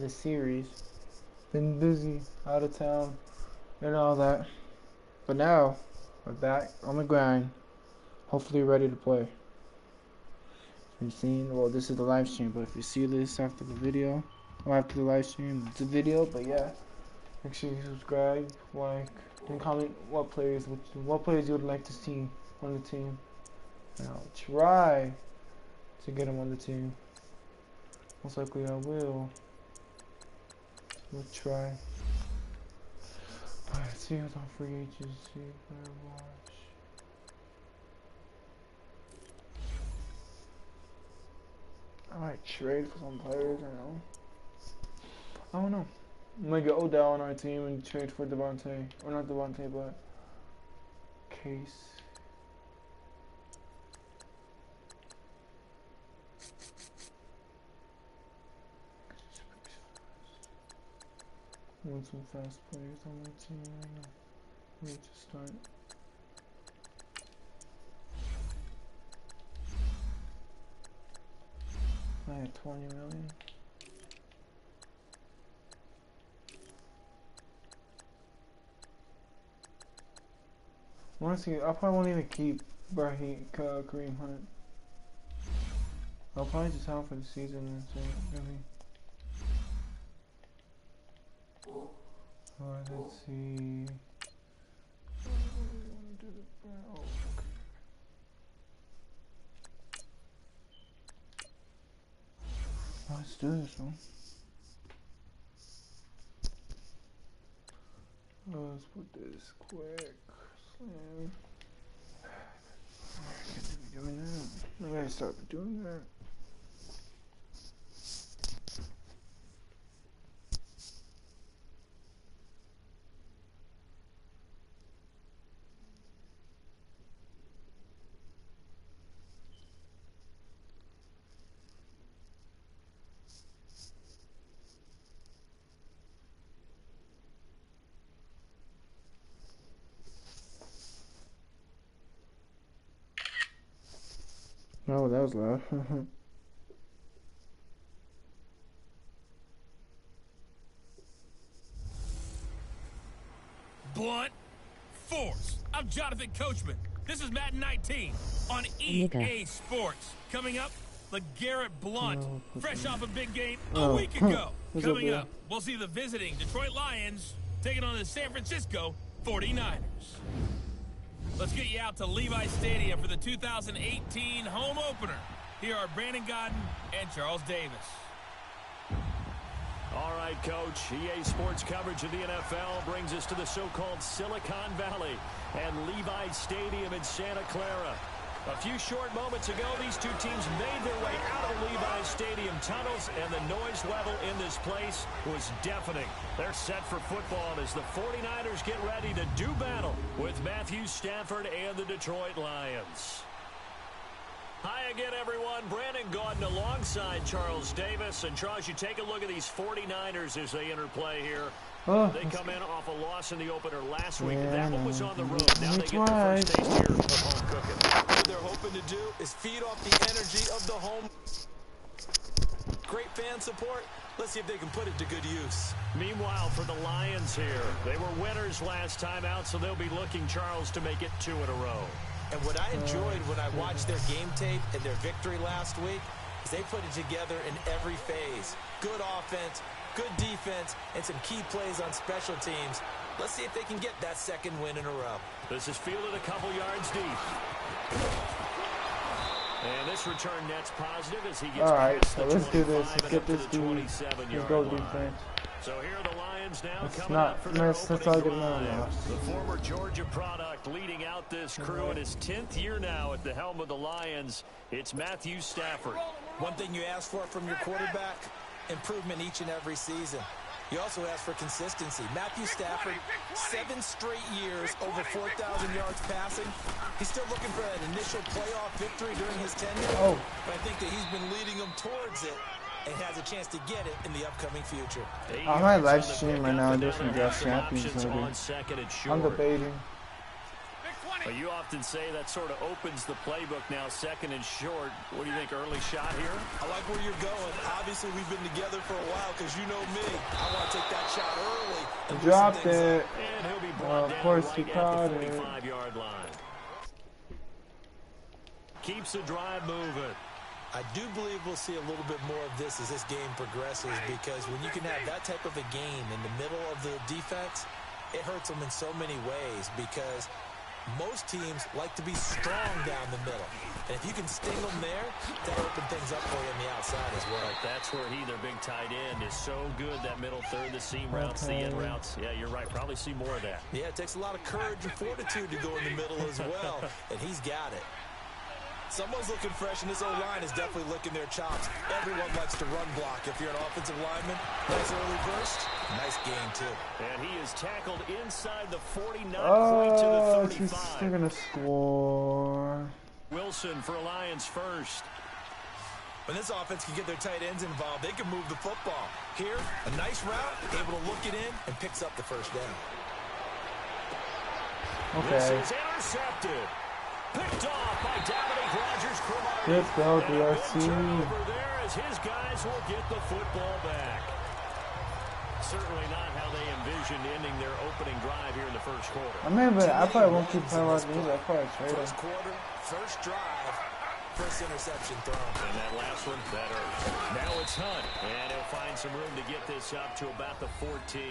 the series. Been busy, out of town, and all that. But now, we're back on the grind. Hopefully ready to play. You've seen, well, this is the live stream, but if you see this after the video, or after the live stream, it's a video, but yeah. Make sure you subscribe, like, and comment what players you would like to see on the team. And I'll try to get them on the team. Most likely I will. We'll try. Alright, see who's on free agency. Better watch. I might trade for some players, I don't know. I might get Odell on our team and trade for Devontae. Or not Devontae, but Case. I want some fast players on my team right now. We need to start. I had 20 million. Honestly, I probably won't even keep Kareem Hunt. I'll probably just have him for the season and say, really. Alright, let's see. Let's do this one. Let's put this quick. Slam. I can't be doing that. I gotta start doing that. Oh, that was loud. Blunt Force. I'm Jonathan Coachman. This is Madden 19 on EA Sports. Coming up, LeGarrette Blunt, fresh off a big game a week ago. Coming up, we'll see the visiting Detroit Lions taking on the San Francisco 49ers. Let's get you out to Levi Stadium for the 2018 home opener. Here are Brandon Godden and Charles Davis. All right, Coach. EA Sports coverage of the NFL brings us to the so-called Silicon Valley and Levi Stadium in Santa Clara. A few short moments ago, these two teams made their way out of Levi Stadium tunnels, and the noise level in this place was deafening. They're set for football as the 49ers get ready to do battle with Matthew Stafford and the Detroit Lions. Hi again, everyone. Brandon Gaudin alongside Charles Davis. And, Charles, you take a look at these 49ers as they enter play here. They come in off a loss in the opener last week. That one was on the road. Now they get their first taste here of home cooking. What they're hoping to do is feed off the energy of the home. Great fan support. Let's see if they can put it to good use. Meanwhile, for the Lions here, they were winners last time out, so they'll be looking, Charles, to make it 2 in a row. And what I enjoyed when I watched their game tape and their victory last week is they put it together in every phase. Good offense, good defense, and some key plays on special teams. Let's see if they can get that second win in a row. This is fielded a couple yards deep. And this return net's positive as he gets past the 25 and up to the 27-yard line. So here are the Lions now coming out for their opening drive. The former Georgia product leading out this crew in his 10th year now at the helm of the Lions. It's Matthew Stafford. One thing you ask for from your quarterback, improvement each and every season. You also ask for consistency. Matthew Stafford, 7 straight years, over 4,000 yards passing. He's still looking for an initial playoff victory during his tenure, but I think that he's been leading them towards it and has a chance to get it in the upcoming future. On my live stream right now, there's some draft champions already. I'm debating. Well, you often say that sort of opens the playbook now, second and short. What do you think, early shot here? I like where you're going. Obviously, we've been together for a while because you know me. I want to take that shot early. He dropped it. And he'll be brought Of course, he down caught right at the it. 45-yard line. Keeps the drive moving. I do believe we'll see a little bit more of this as this game progresses, because when you can have that type of a game in the middle of the defense, it hurts them in so many ways, because most teams like to be strong down the middle. And if you can sting them there, that'll open things up for you on the outside as well. That's where their big tight end, is so good, that middle third, the seam routes, the end routes. Yeah, you're right. Probably see more of that. Yeah, it takes a lot of courage and fortitude to go in the middle as well, and he's got it. Someone's looking fresh, and this O-line is definitely licking their chops. Everyone likes to run block. If you're an offensive lineman, nice early burst, nice gain, too. And he is tackled inside the 40, not quite to the 35. They're going to score. Wilson for Lions first. When this offense can get their tight ends involved, they can move the football. Here, a nice route, able to look it in, and picks up the first down. Okay. This is intercepted. Picked off by Dominique Rodgers-Cromartie. Let's go, DRC. Over there as his guys will get the football back. Certainly not how they envisioned ending their opening drive here in the first quarter. I mean, but I probably won't keep playing like these. I probably trade him. First quarter, first drive, first interception thrown. And that last one, that hurt. Now it's Hunt, and he'll find some room to get this up to about the 14.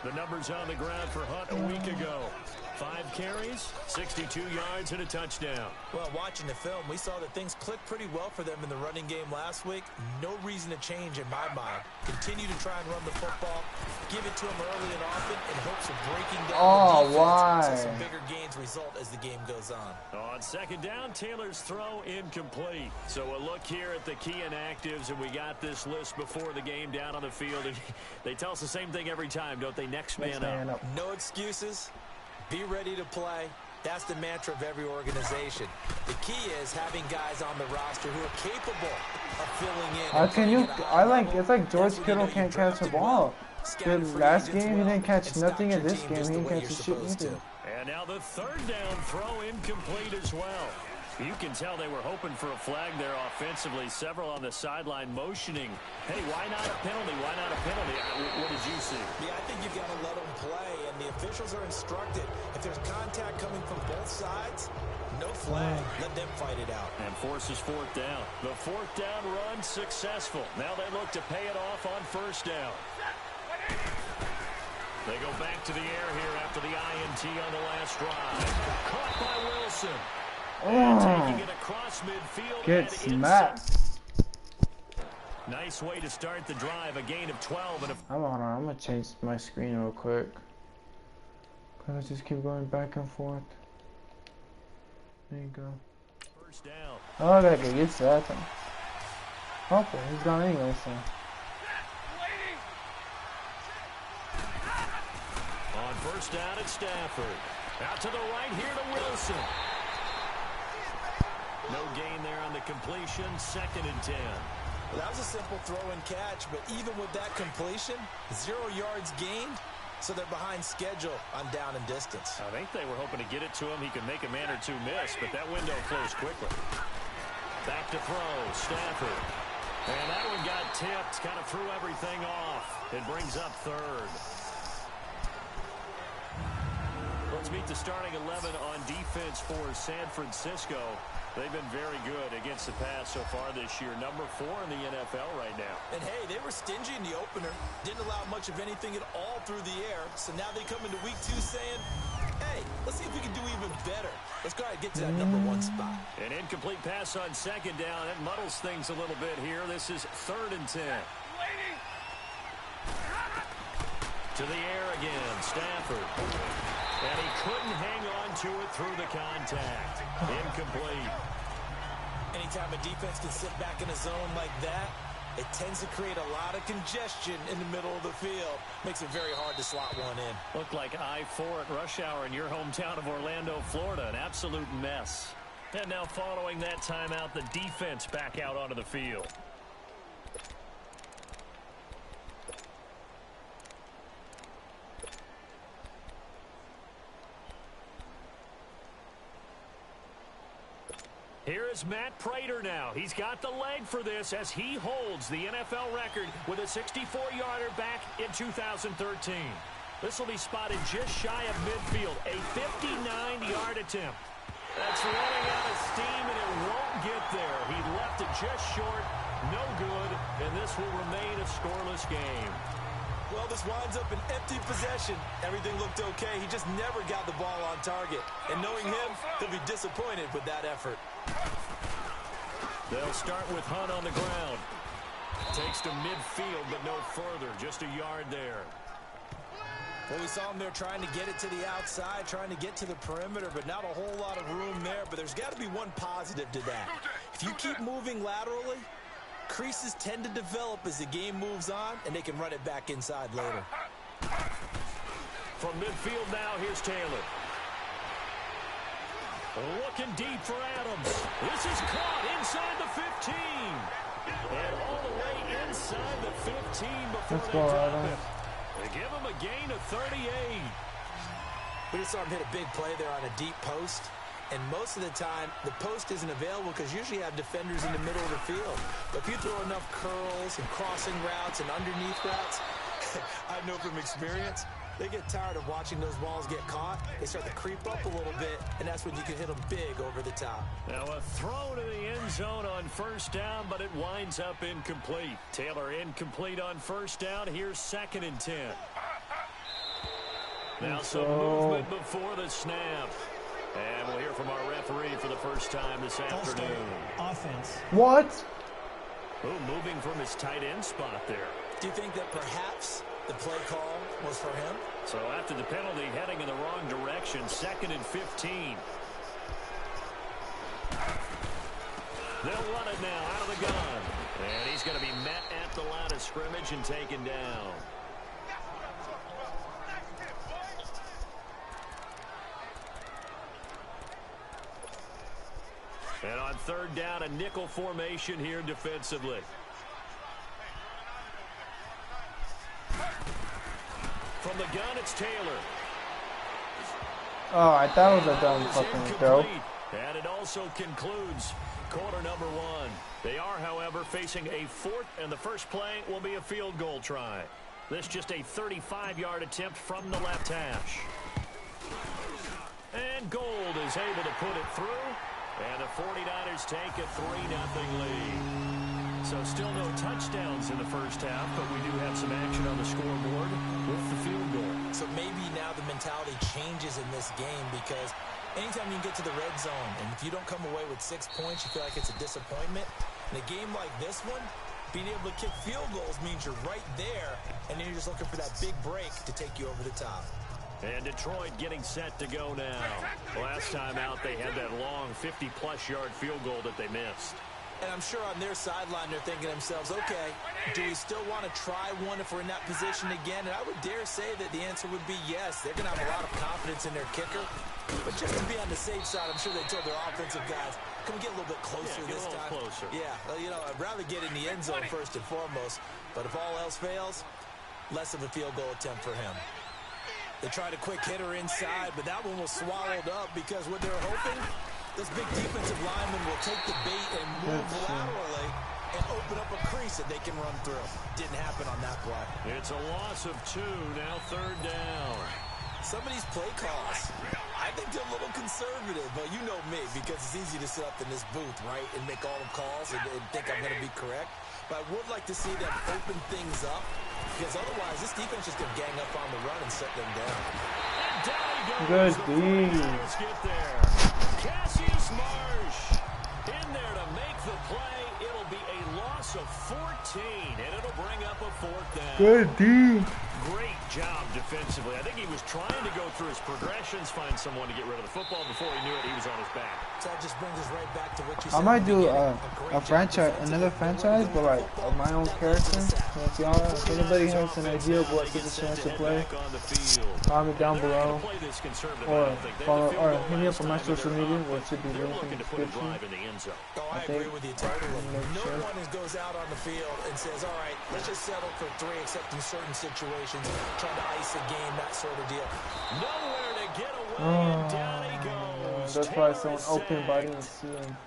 The numbers on the ground for Hunt a week ago. 5 carries, 62 yards, and a touchdown. Well, watching the film, we saw that things clicked pretty well for them in the running game last week. No reason to change in my mind. Continue to try and run the football, give it to them early and often in hopes of breaking down the defense. So some bigger gains result as the game goes on. On second down, Taylor's throw incomplete. So a look here at the key inactives, and we got this list before the game down on the field. And they tell us the same thing every time, don't they? Next man up. No excuses. Be ready to play. That's the mantra of every organization. The key is having guys on the roster who are capable of filling in. How can you? It's like George Kittle can't catch the ball. The last game he didn't catch nothing. In this game he didn't catch a shit either. And now the third down throw incomplete as well. You can tell they were hoping for a flag there offensively. Several on the sideline motioning. Hey, why not a penalty? Why not a penalty? What did you see? Yeah, I think you've got to let them play, and the officials are instructed. If there's contact coming from both sides, no flag. Let them fight it out. And forces fourth down. The fourth down run successful. Now they look to pay it off on first down. They go back to the air here after the INT on the last drive. Caught by Wilson. Taking it across midfield. Get smacked. Nice way to start the drive. A gain of 12. And Hold on. I'm going to change my screen real quick. Because I just keep going back and forth. There you go. First down. Oh, I gotta get used to that thing. Okay, he's gone anyway, so. On first down at Stafford. Out to the right here to Wilson. No gain there on the completion. 2nd and 10. Well, that was a simple throw and catch, but even with that completion, 0 yards gained, so they're behind schedule on down and distance. I think they were hoping to get it to him. He could make a man or two miss, but that window closed quickly. Back to throw. Stafford. And that one got tipped. Kind of threw everything off. It brings up 3rd. Let's meet the starting 11 on defense for San Francisco. They've been very good against the pass so far this year. Number 4 in the NFL right now. And hey, they were stingy in the opener. Didn't allow much of anything at all through the air. So now they come into week 2 saying, hey, let's see if we can do even better. Let's go ahead and get to that number 1 spot. An incomplete pass on 2nd down. It muddles things a little bit here. This is 3rd and 10. To the air again, Stafford. And he couldn't hang on to it through the contact. Incomplete. Anytime a defense can sit back in a zone like that, it tends to create a lot of congestion in the middle of the field. Makes it very hard to slot one in. Looked like I-4 at rush hour in your hometown of Orlando, Florida. An absolute mess. And now following that timeout, the defense back out onto the field. is Matt Prater now. He's got the leg for this as he holds the NFL record with a 64-yarder back in 2013. This will be spotted just shy of midfield, a 59-yard attempt. That's running out of steam, and it won't get there. He left it just short, no good, and this will remain a scoreless game. Well, this winds up an empty possession. Everything looked okay. He just never got the ball on target. And knowing him, he'll be disappointed with that effort. They'll start with Hunt on the ground. Takes to midfield, but no further. Just a yard there. Well, we saw him there trying to get it to the outside, trying to get to the perimeter, but not a whole lot of room there. But there's got to be one positive to that. If you keep moving laterally, creases tend to develop as the game moves on, and they can run it back inside later. From midfield now, here's Taylor. Looking deep for Adams. This is caught inside the 15. And all the way inside the 15 before they drop it. They give him a gain of 38. We just saw him hit a big play there on a deep post. And most of the time, the post isn't available because usually you have defenders in the middle of the field. But if you throw enough curls and crossing routes and underneath routes, I know from experience, they get tired of watching those balls get caught. They start to creep up a little bit, and that's when you can hit them big over the top. Now a throw to the end zone on first down, but it winds up incomplete. Taylor incomplete on first down. Here's 2nd and 10. Now some movement before the snap. And we'll hear from our referee for the first time this afternoon. Offense. What? Oh, moving from his tight end spot there. Do you think that perhaps the play call was for him? So after the penalty, heading in the wrong direction, 2nd and 15. They'll run it now out of the gun. And he's going to be met at the line of scrimmage and taken down. And on 3rd down, a nickel formation here defensively. From the gun, it's Taylor. Oh, I thought it was a dumb fucking throw. And it also concludes quarter number 1. They are, however, facing a 4th, and the first play will be a field goal try. This just a 35-yard attempt from the left hash. And Gold is able to put it through. And the 49ers take a 3-0 lead. So still no touchdowns in the first half, but we do have some action on the scoreboard with the field goal. So maybe now the mentality changes in this game because anytime you can get to the red zone, and if you don't come away with 6 points, you feel like it's a disappointment. In a game like this one, being able to kick field goals means you're right there, and then you're just looking for that big break to take you over the top. And Detroit getting set to go now. Last time out, they had that long 50-plus yard field goal that they missed. And I'm sure on their sideline, they're thinking to themselves, okay, do we still want to try one if we're in that position again? And I would dare say that the answer would be yes. They're going to have a lot of confidence in their kicker. But just to be on the safe side, I'm sure they told their offensive guys, can we get a little bit closer this time? Closer. Yeah, well, you know, I'd rather get in the end zone first and foremost. But if all else fails, less of a field goal attempt for him. They tried a quick hitter inside, but that one was swallowed up because what they're hoping, this big defensive lineman will take the bait and move laterally and open up a crease that they can run through. Didn't happen on that play. It's a loss of 2, now 3rd down. Some of these play calls, I think they're a little conservative, but you know me, because it's easy to sit up in this booth, right, and make all the calls and think I'm going to be correct. But I would like to see them open things up, because otherwise this defense is going to gang up on the run and set them down. And down he goes. Good D. Let's get there. Cassius Marsh in there to make the play. It'll be a loss of 14, and it'll bring up a 4th down. Good D. Great job defensively. I think he was trying to go through his progressions, find someone to get rid of the football. Before he knew it, he was on his back. So that just brings us right back to what you said. I might do a franchise, another franchise, but like of my own character. If y'all, if anybody has an idea of what gives a chance to play, comment down below, or follow, or hit me up on my social media, where it should be linked in the description. I agree with you totally. No one goes out on the field and says, all right, let's just settle for 3, except in certain situations, trying to ice a game, that sort of deal. Nowhere to get away, and down he goes. That's probably someone open, but I didn't see him.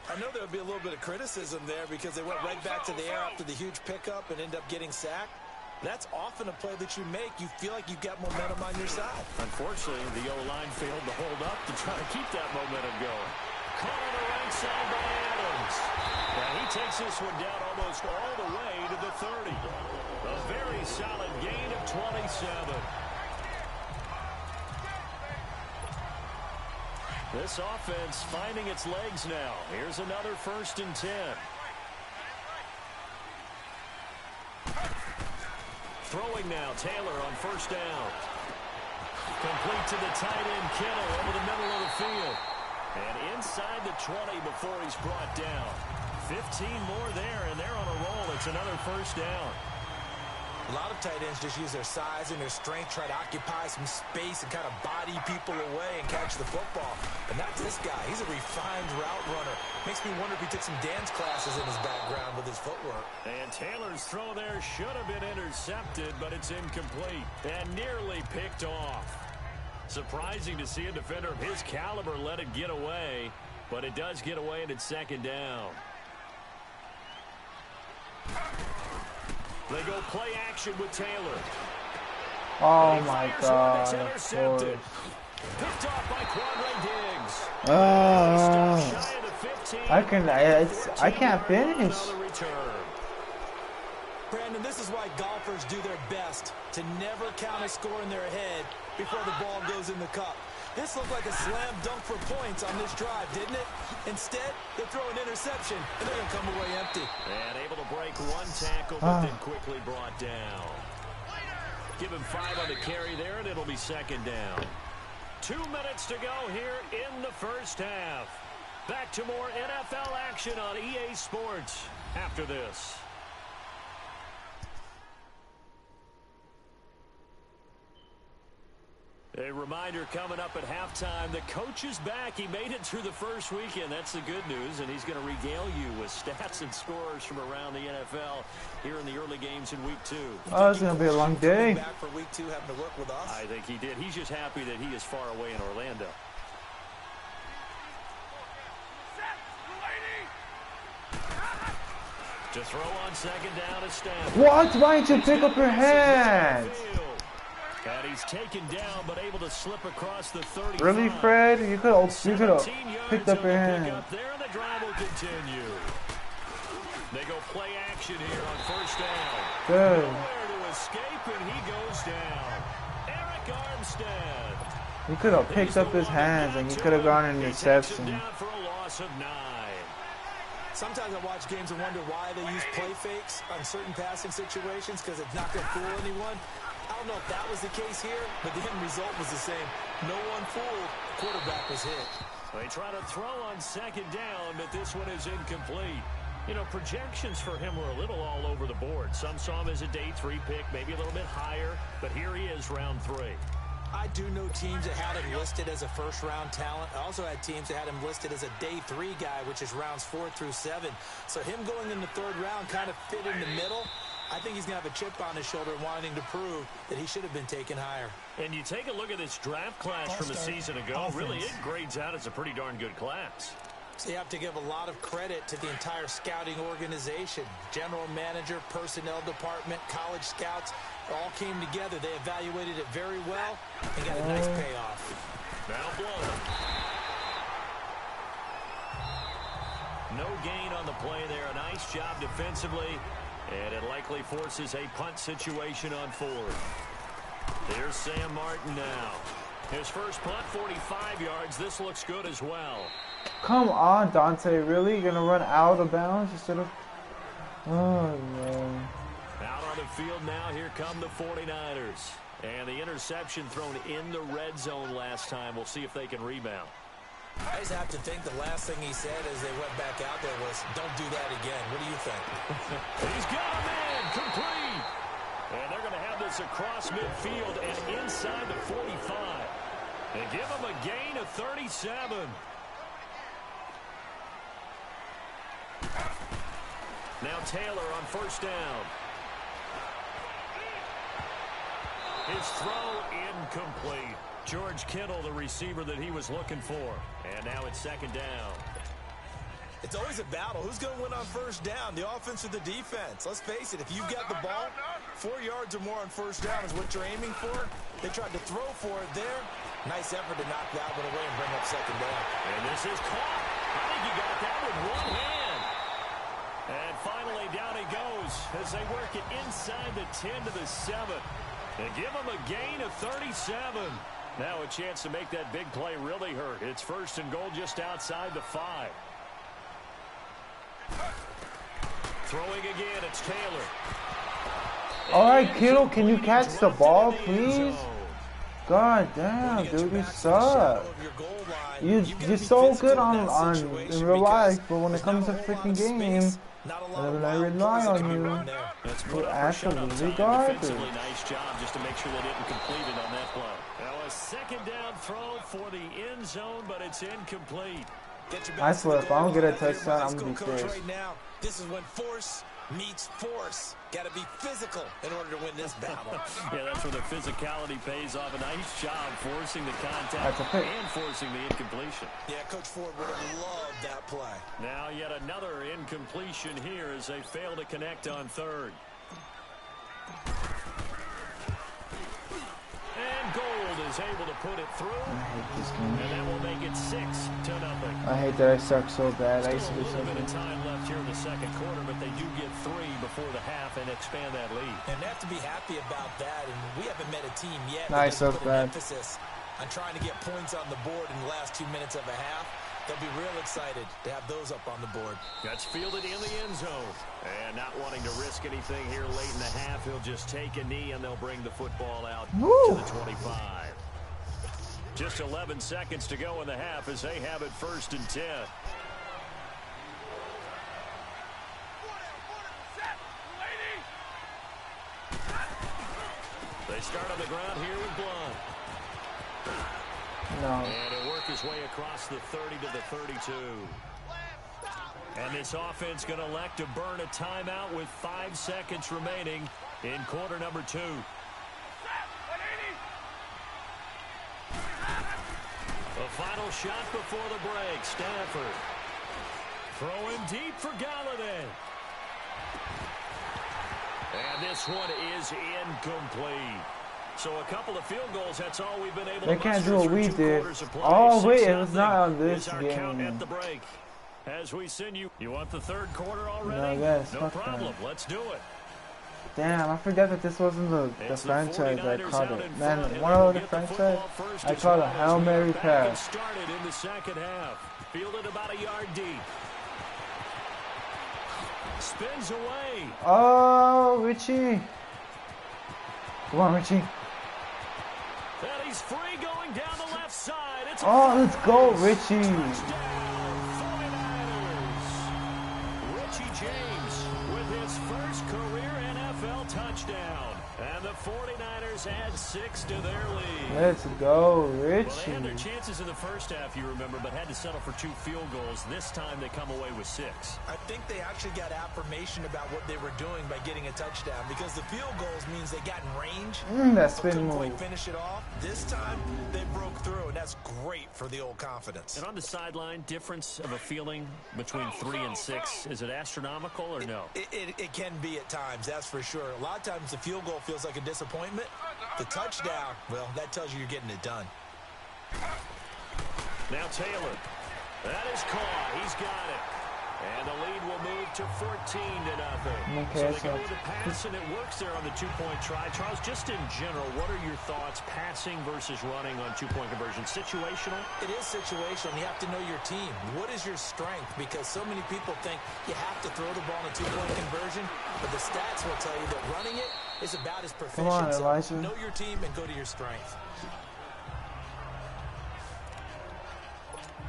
I know there'll be a little bit of criticism there because they went right back to the air after the huge pickup and ended up getting sacked. That's often a play that you make. You feel like you've got momentum on your side. Unfortunately, the O-line failed to hold up to try to keep that momentum going. Caught on the right side by Adams. And he takes this one down almost all the way to the 30. A very solid gain of 27. This offense finding its legs now. Here's another 1st and 10. Throwing now, Taylor on 1st down. Complete to the tight end, Kittle, over the middle of the field. And inside the 20 before he's brought down. 15 more there, and they're on a roll. It's another 1st down. A lot of tight ends just use their size and their strength, try to occupy some space and kind of body people away and catch the football. But not this guy. He's a refined route runner. Makes me wonder if he took some dance classes in his background with his footwork. And Taylor's throw there should have been intercepted, but it's incomplete and nearly picked off. Surprising to see a defender of his caliber let it get away, but it does get away and it's 2nd down. They go play action with Taylor. Oh my God! Intercepted. Picked off by Quadre Diggs. I can't finish. Brandon, this is why golfers do their best to never count a score in their head before the ball goes in the cup. This looked like a slam dunk for points on this drive, didn't it? Instead, they throw an interception, and they're going to come away empty. And able to break one tackle, but then quickly brought down. Give him 5 on the carry there, and it'll be 2nd down. 2 minutes to go here in the 1st half. Back to more NFL action on EA Sports after this. A reminder coming up at halftime, the coach is back. He made it through the first weekend. That's the good news, and he's going to regale you with stats and scores from around the NFL here in the early games in Week 2. Oh, it's going to be a long day. Back for Week 2, having to work with us. I think he did. He's just happy that he is far away in Orlando. To throw on 2nd down is Stanford. What? Why didn't you pick up your hands? And he's taken down, but able to slip across the 35. Really, Fred? You could have picked up your hand. There, and the drive will continue. They go play action here on 1st down. Good. Nowhere to escape, and he goes down. Eric Armstead. He could have picked up his hands, and he could have gone an interception. Down for a loss of 9. Sometimes I watch games and wonder why they use play fakes on certain passing situations because it's not going to fool anyone. I don't know if that was the case here, but the end result was the same. No one fooled. Quarterback was hit. They try to throw on 2nd down, but this one is incomplete. You know, projections for him were a little all over the board. Some saw him as a day 3 pick, maybe a little bit higher, but here he is, round 3. I do know teams that had him listed as a 1st-round talent. I also had teams that had him listed as a day 3 guy, which is rounds 4 through 7. So him going in the 3rd round kind of fit in the middle. I think he's going to have a chip on his shoulder wanting to prove that he should have been taken higher. And you take a look at this draft class from a season ago, really it grades out as a pretty darn good class. So you have to give a lot of credit to the entire scouting organization. General manager, personnel department, college scouts all came together. They evaluated it very well and got a nice payoff. Now blown. No gain on the play there. A nice job defensively. And it likely forces a punt situation on 4th. Here's Sam Martin now. His first punt, 45 yards. This looks good as well. Come on, Dante. Really? You're going to run out of bounds instead of... Oh, no. Out on the field now. Here come the 49ers. And the interception thrown in the red zone last time. We'll see if they can rebound. I just have to think the last thing he said as they went back out there was, don't do that again. What do you think? He's got a man, complete. And they're going to have this across midfield and inside the 45. They give him a gain of 37. Now Taylor on 1st down. His throw incomplete. George Kittle, the receiver that he was looking for. And now it's 2nd down. It's always a battle. Who's going to win on first down, the offense or the defense? Let's face it, if you've got the ball, 4 yards or more on first down is what you're aiming for. They tried to throw for it there. Nice effort to knock that one away and bring up second down. And this is caught. I think he got that with one hand. And finally, down he goes as they work it inside the 10 to the 7. And give him a gain of 37. Now a chance to make that big play really hurt. It's first and goal just outside the 5. Throwing again, it's Taylor. All right, Kittle, can you catch the ball, please? God damn, dude, you suck. You're so good in real life, but when it comes to freaking games, I rely on you. You're absolutely garbage. Nice job just to make sure they didn't complete it on that play. Now a second down throw for the end zone, but it's incomplete. I swear, if I don't get a touchdown, I'm going to be pissed. Right now, this is when force meets force. Got to be physical in order to win this battle. Yeah, that's where the physicality pays off. A nice job forcing the contact and forcing the incompletion. Yeah, Coach Ford would have loved that play. Now yet another incompletion here as they fail to connect on third. And Gold is able to put it through. I hate this game. And that will make it 6-0. I hate that I suck so bad. I used to be so Still a little bit of good. time left here in the second quarter, but they do get 3 before the half and expand that lead. And they have to be happy about that. And we haven't met a team yet. Nice, so put bad. an emphasis on trying to get points on the board in the last 2 minutes of a half. They'll be real excited to have those up on the board. That's fielded in the end zone. And not wanting to risk anything here late in the half, he'll just take a knee and they'll bring the football out to the 25. Just 11 seconds to go in the half as they have it 1st and 10. They start on the ground here with Blunt. No. And he'll work his way across the 30 to the 32. And this offense going to elect to burn a timeout with 5 seconds remaining in quarter number 2. The final shot before the break. Stafford throwing deep for Galladay. And this one is incomplete. So a couple of field goals, that's all we've been able to They can't do muster what we through 2 did. quarters of play. Oh, wait, 6-0 it was not on this is our count game. at the break. As we send you want the third quarter already? No, yes, no fuck problem. that. Let's do it. Damn, I forgot that this wasn't the It's the franchise that 49ers caught out it. in Man, front, and one they will of the get the franchise, football first I as caught a well as Hail we Mary are back and pass. started in the second half. Fielded about a yard deep. Spins away. Oh, Richie. Come on, Richie. And he's free going down the left side. It's Oh, let's go, Richie. Touchdown, 49ers. Richie James with his first career NFL touchdown. And the 49ers add 6 to their lead. Let's go, Well, they Richie. had their chances in the first half, you remember, but had to settle for 2 field goals. This time they come away with 6. I think they actually got affirmation about what they were doing by getting a touchdown because the field goals means they got in range. That but spin couldn't move. quite finish it off. This time, they broke through, and that's great for the old confidence. And on the sideline, difference of a feeling between 3 and 6, is it astronomical or no? It can be at times, that's for sure. A lot of times the field goal feels like a disappointment. The touchdown, well, that tells you you're getting it done. Now Taylor. That is caught. He's got it. And the lead will move to 14-0. Okay, so they go to the pass, and it works there on the 2-point try. Charles, just in general, what are your thoughts passing versus running on 2-point conversion? Situational? It is situational. You have to know your team. What is your strength? Because so many people think you have to throw the ball in a 2-point conversion, but the stats will tell you that running it is about as proficient. Come on, Elijah. So know your team and go to your strength.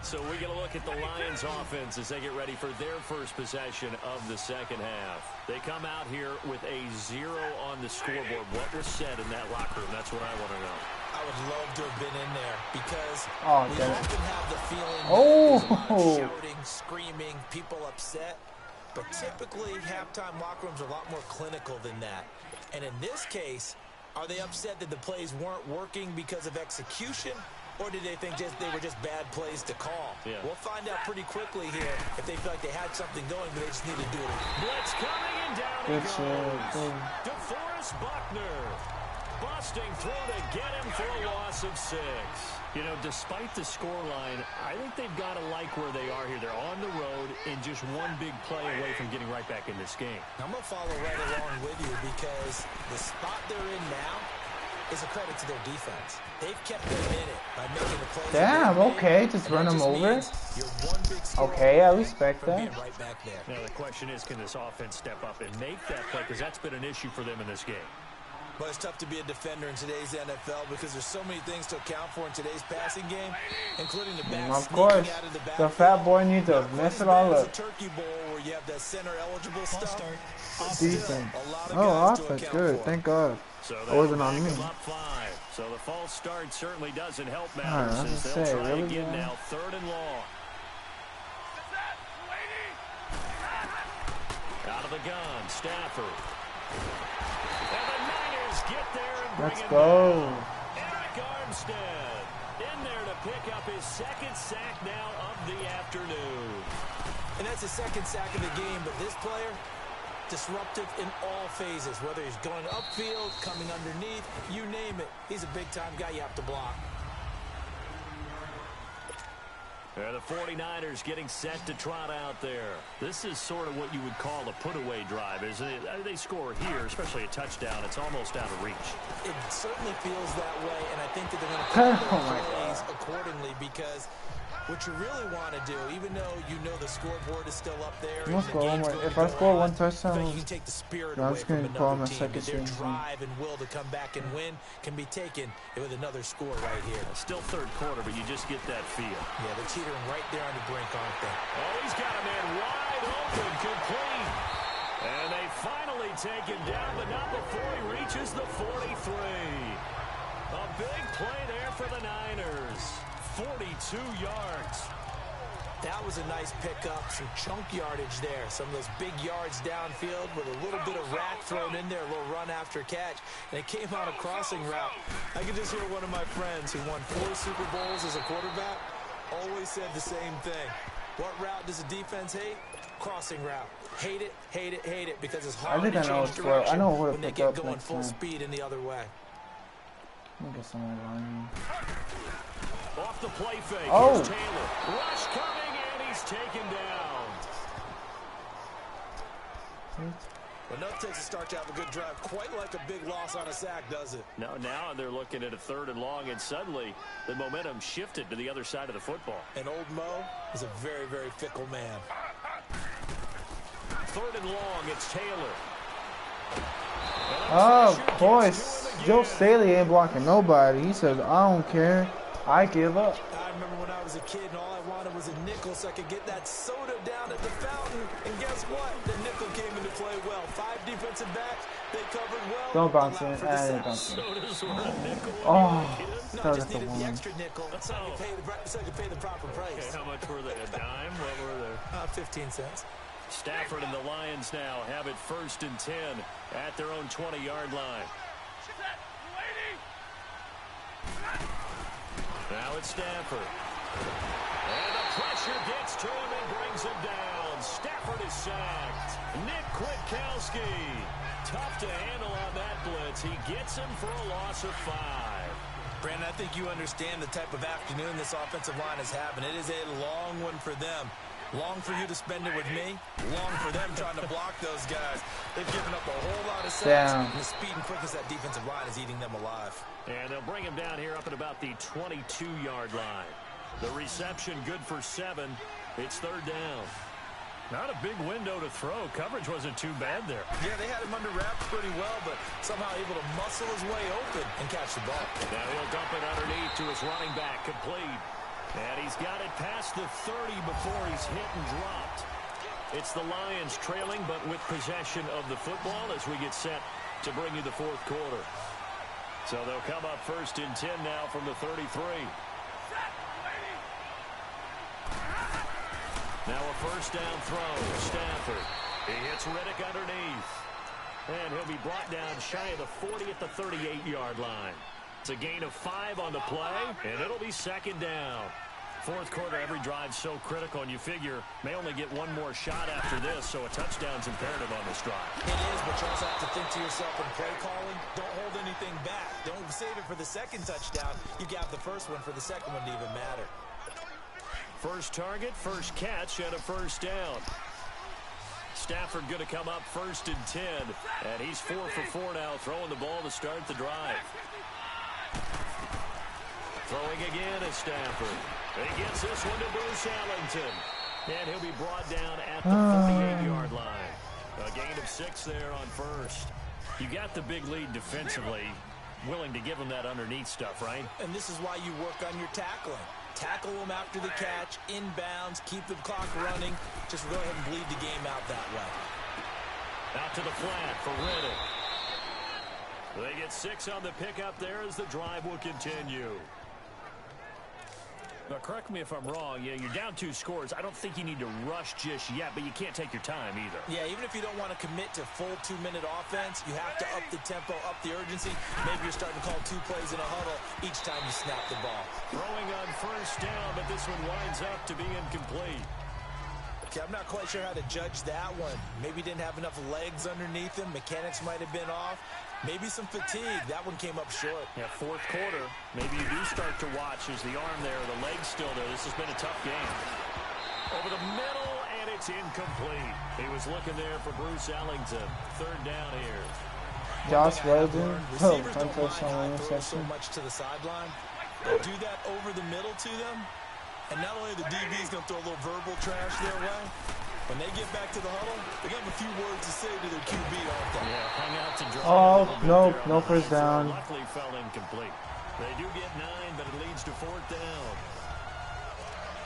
So we get a look at the Lions offense as they get ready for their first possession of the second half. They come out here with a 0 on the scoreboard. What was said in that locker room? That's what I want to know. I would love to have been in there because we damn it. often have the feeling that Oh. there's a lot of shouting, screaming, people upset. But typically, halftime locker rooms are a lot more clinical than that. And in this case, are they upset that the plays weren't working because of execution? Or did they think they were just bad plays to call? Yeah. We'll find out pretty quickly here if they feel like they had something going, but they just need to do it. Blitz coming and down he goes. DeForest Buckner busting through to get him for a loss of 6. You know, despite the scoreline, I think they've got to like where they are here. They're on the road and just one big play away from getting right back in this game. I'm going to follow right along with you because the spot they're in now is a credit to their defense. They've kept them in it by making the plays. Damn, okay, just run them over. Okay, I respect that. Right back there. Now the question is, can this offense step up and make that play? Because that's been an issue for them in this game. But it's tough to be a defender in today's NFL because there's so many things to account for in today's passing game, including the back of course, out of the the fat boy needs to mess it all up. Turkey bowl where you have that center eligible stuff. Decent. Oh, offense, good. Thank God. So it wasn't on me. Up 5. So the false start certainly doesn't help matters as they'll try really again now, 3rd and long. Out of the gun, Stafford. And the Niners get there and bring it go. back. Eric Armstead in there to pick up his 2nd sack now of the afternoon. And that's the 2nd sack of the game, but this player, disruptive in all phases, whether he's going upfield, coming underneath, you name it. He's a big-time guy you have to block. The 49ers getting set to trot out there. This is sort of what you would call a put-away drive, isn't it? They score here, especially a touchdown. It's almost out of reach. It certainly feels that way, and I think that they're going to play their plays accordingly because what you really want to do, even though you know the scoreboard is still up there, If I score one touchdown, you can take the spirit I'm away just from going to call another my team. second Their season. drive and will to come back and win can be taken with another score right here. Still 3rd quarter, but you just get that feel. Yeah, they're teetering right there on the brink, aren't they? Oh, he's got a man wide open, complete. And they finally take him down, but not before he reaches the 43. A big play there for the Niners. 42 yards. That was a nice pickup, some chunk yardage there. Some of those big yards downfield with a little bit of rack thrown in there, a little run after catch. And it came on a crossing route. I could just hear one of my friends who won 4 Super Bowls as a quarterback always said the same thing. What route does the defense hate? Crossing route. Hate it, hate it, hate it, because it's hard to change direction I know what when to they pick get up going next full time. speed in the other way. Let me get someone line. Off the play fake. Oh. Here's Taylor. Rush coming, and he's taken down. But enough takes a start to have a good drive. Quite like a big loss on a sack, does it? Now they're looking at a 3rd and long, and suddenly the momentum shifted to the other side of the football. And old Mo is a very, very fickle man. 3rd and long, it's Taylor. Oh, of course. Joe Staley ain't blocking nobody. He says, I don't care. I give up. I remember when I was a kid and all I wanted was a nickel so I could get that soda down at the fountain. And guess what? The nickel came into play well. 5 defensive backs. They covered well. Don't bounce in. Sodas were a nickel. Oh, No, I just needed the extra nickel so I could pay the proper price. Okay, how much were they? A dime? What were they? 15 cents. Stafford and the Lions now have it 1st and 10 at their own 20-yard line. Now it's Stafford. And the pressure gets to him and brings him down. Stafford is sacked. Nick Kwiatkowski. Tough to handle on that blitz. He gets him for a loss of 5. Brandon, I think you understand the type of afternoon this offensive line is having. It is a long one for them. Long for you to spend it with me. Long for them trying to block those guys. They've given up a whole lot of sacks. And the speed and quickness of that defensive line is eating them alive. And they'll bring him down here up at about the 22-yard line. The reception good for 7. It's 3rd down. Not a big window to throw. Coverage wasn't too bad there. Yeah, they had him under wraps pretty well, but somehow able to muscle his way open and catch the ball. Now he'll dump it underneath to his running back, complete. And he's got it past the 30 before he's hit and dropped. It's the Lions trailing, but with possession of the football as we get set to bring you the 4th quarter. So they'll come up 1st and 10 now from the 33. Now a 1st down throw. Stafford. He hits Riddick underneath. And he'll be brought down shy of the 40 at the 38-yard line. It's a gain of 5 on the play, and it'll be second down. Fourth quarter, every drive's so critical, and you figure may only get one more shot after this, so a touchdown's imperative on this drive. It is, but you also have to think to yourself in play calling, don't hold anything back. Don't save it for the second touchdown. You got the first one for the second one to even matter. First target, first catch, and a first down. Stafford going to come up first and 10, and he's 4 for 4 now, throwing the ball to start the drive. Throwing again is Stafford. He gets this one to Bruce Ellington. And he'll be brought down at the 48-yard line. A gain of 6 there on first. You got the big lead defensively. Willing to give him that underneath stuff, right? And this is why you work on your tackling. Tackle them after the catch, inbounds, keep the clock running. Just go ahead and bleed the game out that way. Out to the flat for Riddick. They get 6 on the pickup there as the drive will continue. Now, correct me if I'm wrong. Yeah, you're down 2 scores. I don't think you need to rush just yet, but you can't take your time either. Yeah, even if you don't want to commit to full 2-minute offense, you have to up the tempo, up the urgency. Maybe you're starting to call 2 plays in a huddle each time you snap the ball. Throwing on first down, but this one winds up to be incomplete. Okay, I'm not quite sure how to judge that one. Maybe didn't have enough legs underneath him. Mechanics might have been off. Maybe some fatigue. That one came up short. Yeah, fourth quarter. Maybe you do start to watch as the arm there, the leg's still there. This has been a tough game. Over the middle, and it's incomplete. He was looking there for Bruce Ellington. Third down here. Josh Weldon. Receivers don't mind high throws so much to the sideline. They'll do that over the middle to them. And not only the DB's going to throw a little verbal trash their way, when they get back to the huddle, they have a few words to say to their QB, aren't they? Yeah, hang out to dry. Oh, no first down. Luckily fell incomplete. They do get 9, but it leads to 4th down.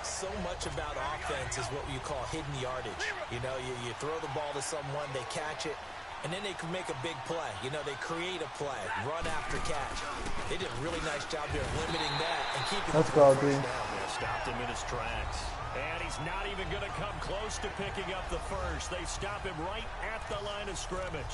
So much about offense is what you call hidden yardage. You know, you throw the ball to someone, they catch it, and then they can make a big play. You know, they create a play, run after catch. They did a really nice job there limiting that and keeping Let's go, dude. Yeah, stopped him in his tracks. And he's not even going to come close to picking up the first. They stop him right at the line of scrimmage.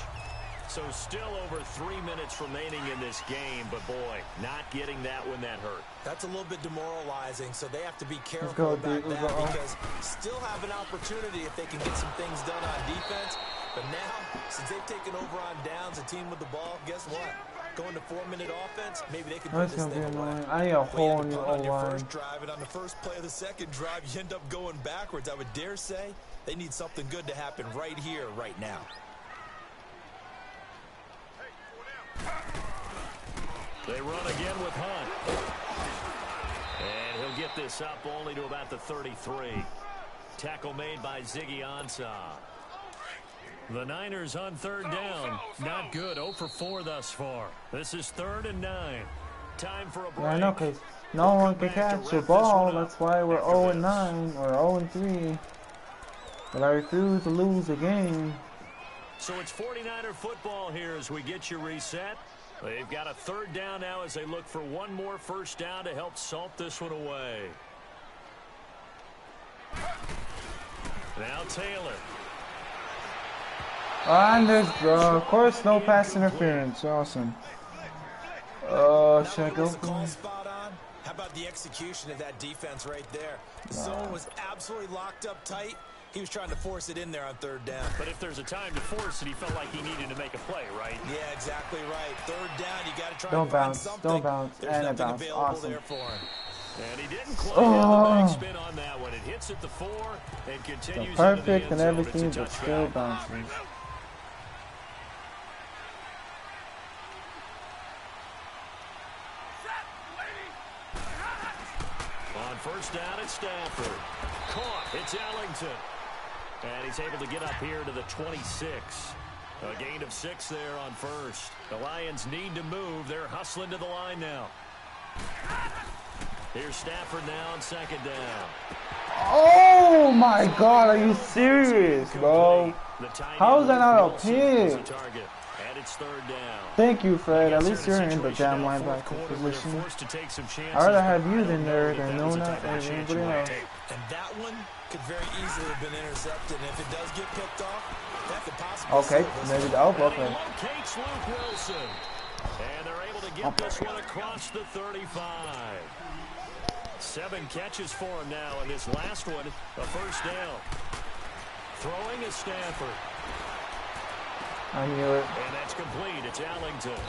So still over 3 minutes remaining in this game, but boy, not getting that when that hurt. That's a little bit demoralizing, so they have to be careful about that because still have an opportunity if they can get some things done on defense. But now, since they've taken over on downs, a team with the ball, guess what? Going to 4-minute offense, maybe they can put this thing away. I need a whole new on your O-line. first drive, and on the first play of the second drive, you end up going backwards. I would dare say they need something good to happen right here, right now. They run again with Hunt. And he'll get this up only to about the 33. Tackle made by Ziggy Ansah. The Niners on third down. Not good. 0 for 4 thus far. This is 3rd and 9. Time for a break. Yeah, I know, because no one can catch the ball. That's why we're 0 and 9 or 0 and 3. But I refuse to lose a game. So it's 49er football here as we get you reset. They've got a 3rd down now as they look for one more first down to help salt this one away. Now Taylor. And there's, of course, no pass interference. Awesome. Should I go? Was the call spot on? How about the execution of that defense right there? The zone was absolutely locked up tight. He was trying to force it in there on 3rd down. But if there's a time to force it, he felt like he needed to make a play, right? Yeah, exactly right. 3rd down, you got to try Don't and find bounce. something. Don't bounce. There's And it nothing bounced. available Awesome. there for him. And he didn't quite have the backspin on that one. It hits at the 4 and continues So into the perfect end and zone. everything, It's a but still touchdown. bouncing. On first down, it's Stafford. Caught. It's Ellington. And he's able to get up here to the 26. A gain of 6 there on first. The Lions need to move. They're hustling to the line now. Here's Stafford now on 2nd down. Oh my God, are you serious, bro? How is that not a pick? And it's 3rd down. Thank you, Fred. At least you're in the damn linebacker position. I'd rather have you in there than no one else. Anybody else. And that one could very easily have been intercepted. And if it does get picked off, that could possibly Okay, save us. maybe the okay. Locates Luke Wilson. And they're able to get this one across the 35. 7 catches for him now, and this last one, a first down. Throwing is Stafford. I knew it. And that's complete. It's Allington.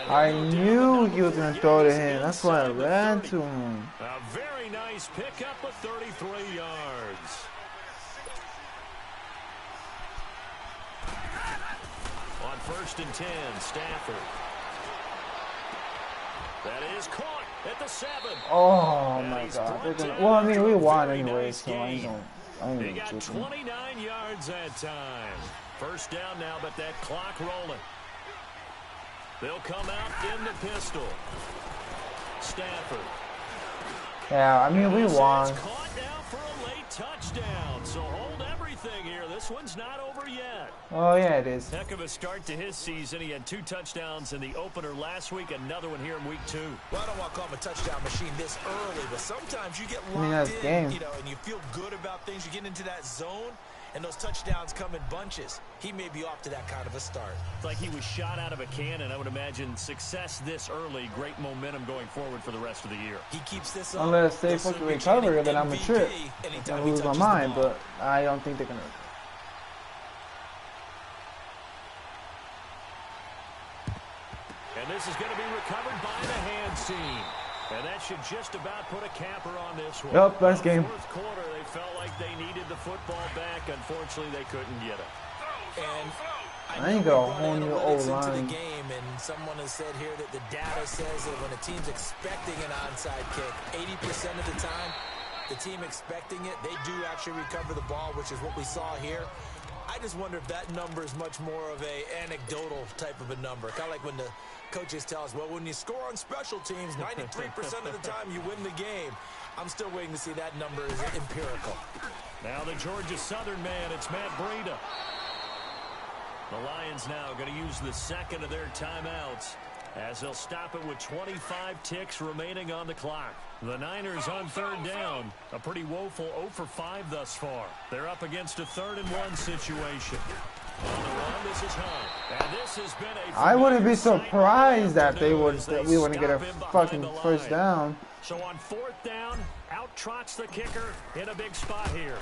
I knew he was going to throw to him. That's why I ran to him. A very nice pickup of 33 yards. On 1st and 10, Stafford. That is caught at the 7. Oh my God. Well, I mean, we won anyway, nice so I don't They got 29 yards that time. First down now, but that clock rolling. They'll come out in the pistol. Stafford. Yeah, I mean, we won. It's caught now for a late touchdown. So hold everything here. This one's not over yet. Oh, yeah, it is. Heck of a start to his season. He had 2 touchdowns in the opener last week, another one here in week 2. Well, I don't want to call him a touchdown machine this early, but sometimes you get locked that's in, game. you know, and you feel good about things. You get into that zone, and those touchdowns come in bunches. He may be off to that kind of a start. It's like he was shot out of a cannon. I would imagine success this early, great momentum going forward for the rest of the year. He keeps this up. Unless they fucking recover, then I'm a trip. I lose my mind, but I don't think they're going to. And this is going to be recovered by the hands team. And that should just about put a capper on this one. Yep, best game. Fourth quarter, they felt like they needed the football back. Unfortunately, they couldn't get it. And I ain't got a whole new O-line. The game, and someone has said here that the data says that when a team's expecting an onside kick, 80% of the time, the team expecting it, they do actually recover the ball, which is what we saw here. I just wonder if that number is much more of a anecdotal type of a number. Kind of like when the coaches tell us, well, when you score on special teams, 93% of the time you win the game. I'm still waiting to see that number is empirical. Now the Georgia Southern man, it's Matt Breida. The Lions now going to use the second of their timeouts as they'll stop it with 25 ticks remaining on the clock. The Niners on 3rd down. A pretty woeful 0 for 5 thus far. They're up against a 3rd and 1 situation. On the run, this is Hunt. And this has been a I wouldn't be surprised that we wouldn't get a fucking first down. So on 4th down, out trots the kicker in a big spot here.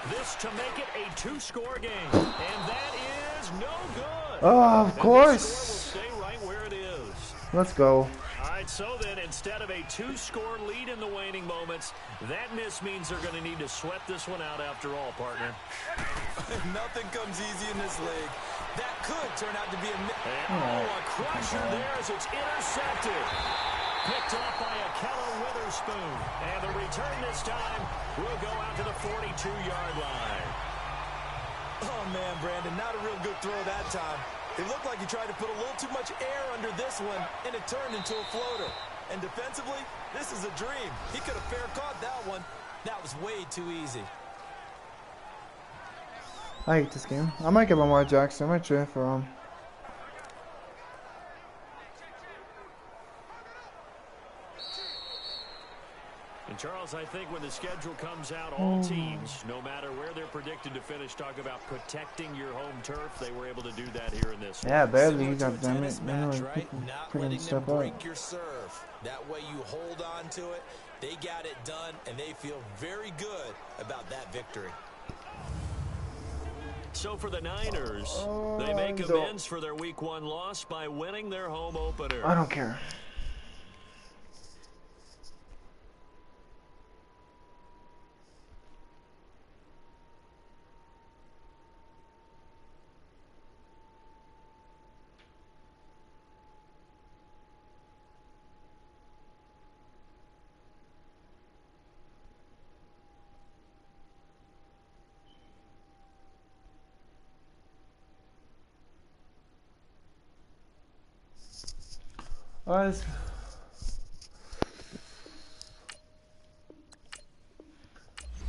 This to make it a 2-score game. And that is no good. Oh, of course. The score will stay right where it is. Let's go. All right, so then instead of a 2-score lead in the waning moments, that miss means they're going to need to sweat this one out after all, partner. Nothing comes easy in this league. That could turn out to be a crusher there as it's intercepted. Picked off by Akello Witherspoon. And the return this time will go out to the 42-yard line. Oh, man, Brandon, not a real good throw that time. It looked like he tried to put a little too much air under this one, and it turned into a floater. And defensively, this is a dream. He could have fair caught that one. That was way too easy. I hate this game. I might get Lamar Jackson. I might trade for him. And Charles, I think when the schedule comes out, all teams, no matter where they're predicted to finish, talk about protecting your home turf. They were able to do that here in this. Yeah, barely. God damn it. Not letting them break your serve. That way you hold on to it. They got it done, and they feel very good about that victory. So for the Niners, they make amends for their Week 1 loss by winning their home opener. I don't care.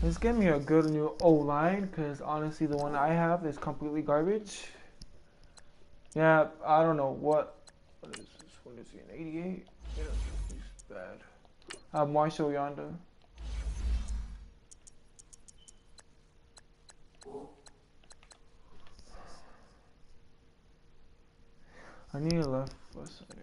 Let's get me a good new O-line, because honestly the one I have is completely garbage. Yeah, I don't know what is this? What is he, an 88? Yeah, he's bad. I have Marshall yonder. I need a left sider.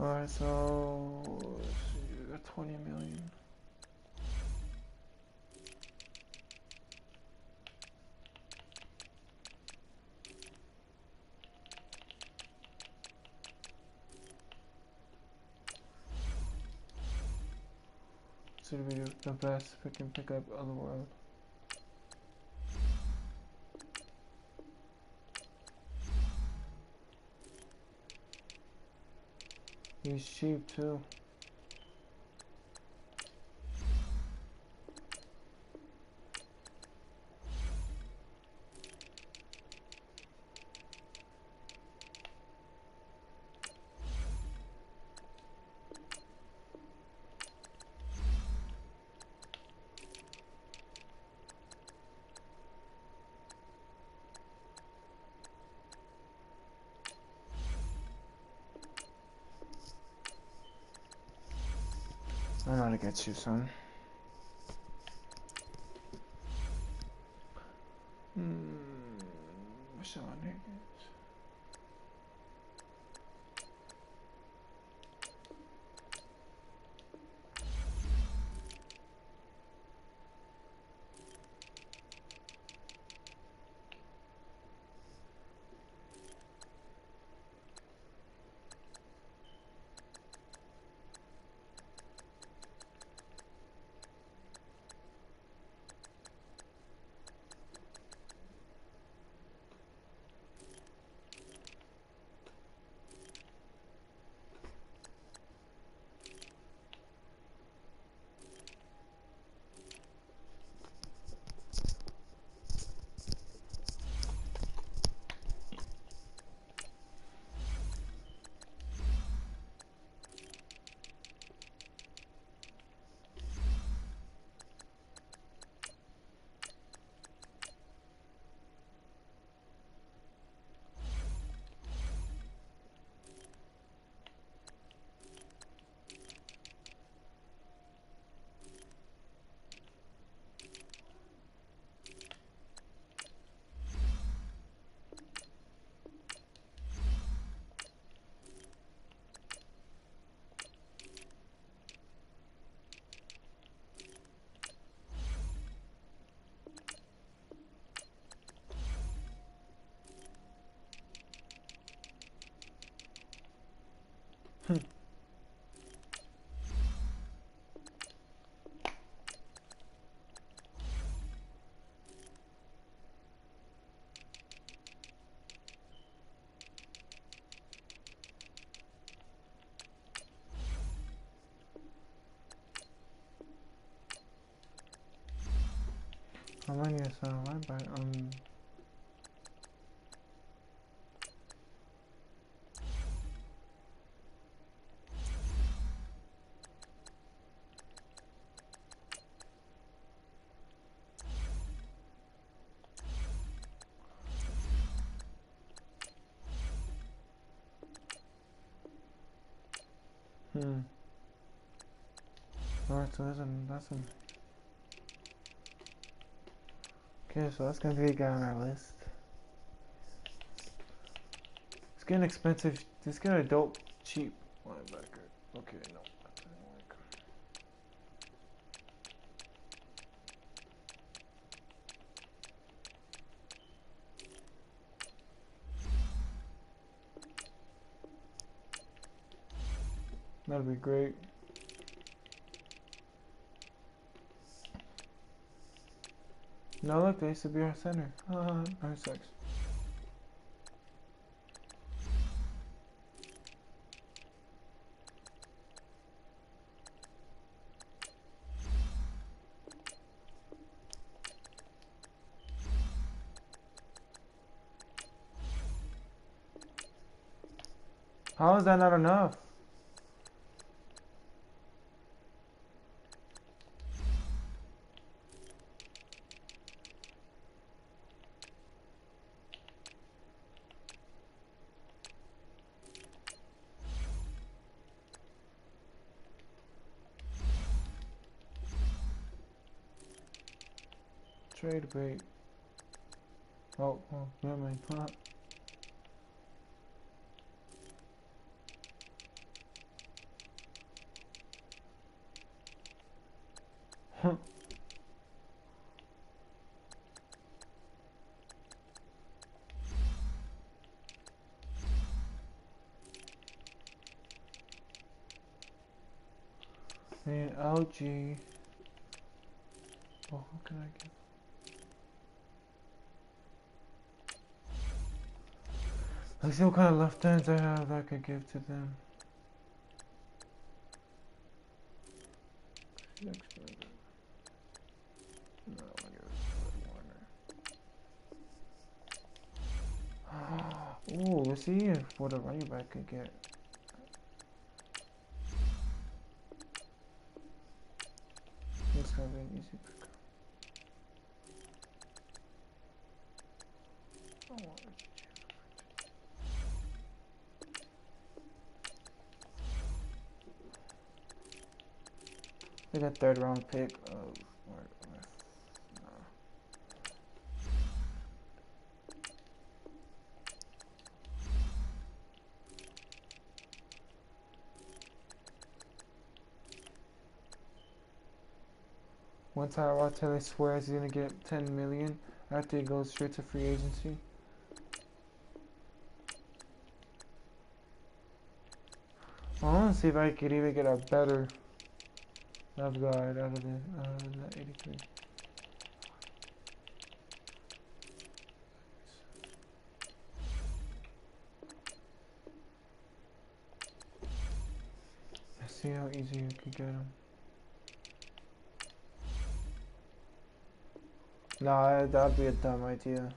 Alright, so let's see, we got 20 million. So we do the best if we can pick up Otherworld. He's cheap too. I know how to get you, son. Sean Higgins. How many is line by Alright, so that's an okay, so that's gonna be a guy on our list. It's getting expensive. Let's get a dope, cheap linebacker. Okay, no, that didn't work. That'd be great. No, look, they used to be our center. Nice sex. How is that not enough? Trade bait. Oh, never mind. Huh. And LG. Oh, who can I give? Let's see what kind of left hands I have that I could give to them. No, I give it to Warner. Ooh, let's see if what a running back could get. This gonna be an easy pick. I got third round pick of one Tyrod Taylor swears he's gonna get 10 million after he goes straight to free agency. I wanna see if I could even get a better left guard out of the 83. Let's see how easy you could get him. Nah, that'd be a dumb idea.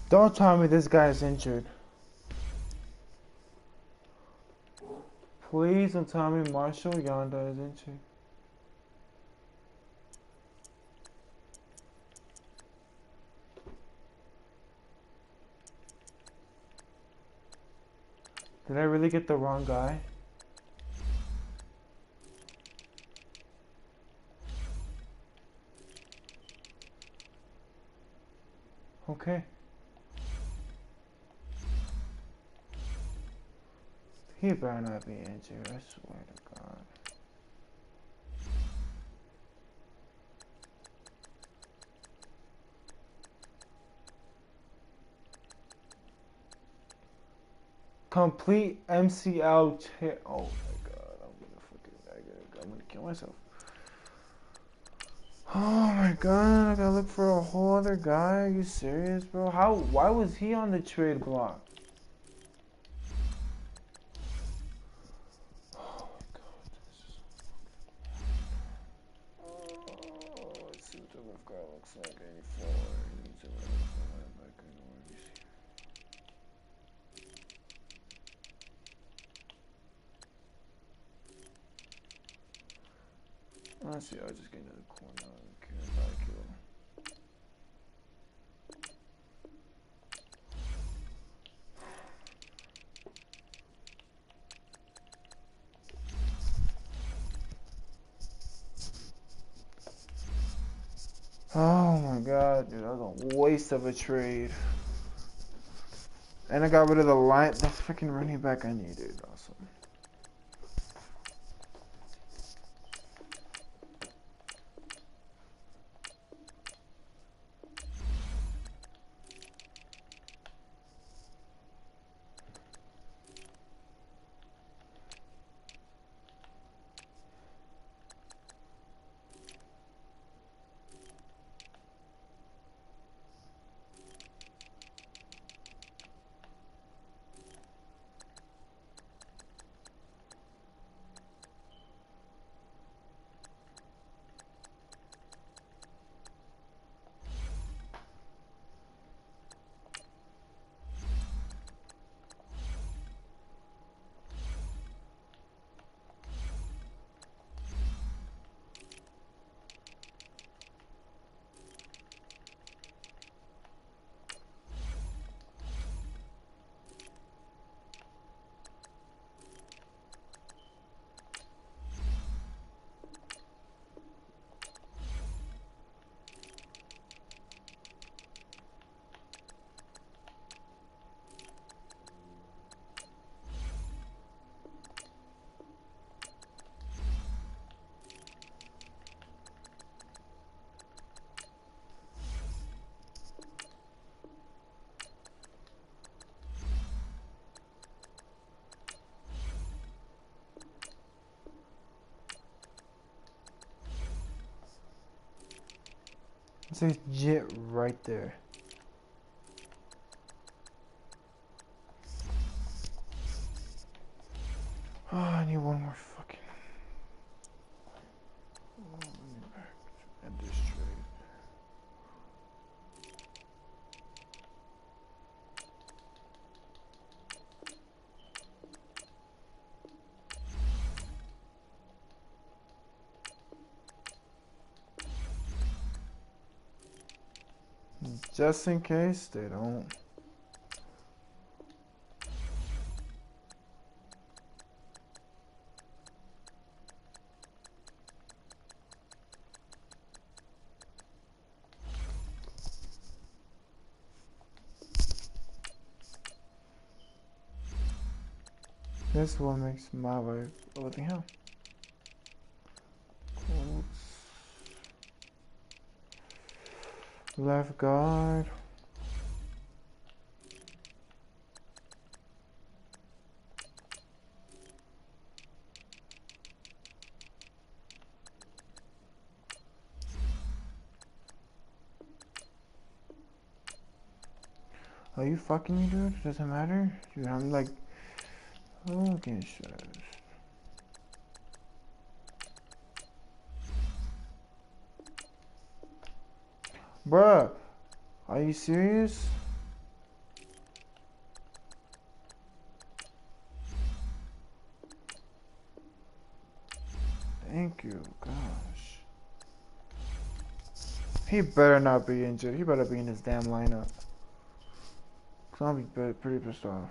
Don't tell me this guy is injured. Please don't tell me Marshall Yanda is injured. Did I really get the wrong guy? Okay. He better not be injured, I swear to God. Complete MCL tear. Oh my God, I'm gonna kill myself. Oh my God, I gotta look for a whole other guy. Are you serious, bro? Why was he on the trade block? Honestly, I'll just get into the corner. I don't care about a kill. Oh my god, dude, that was a waste of a trade. And I got rid of the line. That's freaking running back I needed. Awesome. It says Jit right there. Oh, I need one more fucking. Oh, let me end this trade. Just in case they don't. This one makes my life a living hell. Left guard. Are you fucking me, dude? Doesn't matter? Dude, I'm like, oh, okay, sure. Bruh, are you serious? Thank you, gosh. He better not be injured. He better be in his damn lineup. Cause I'll be pretty pissed off.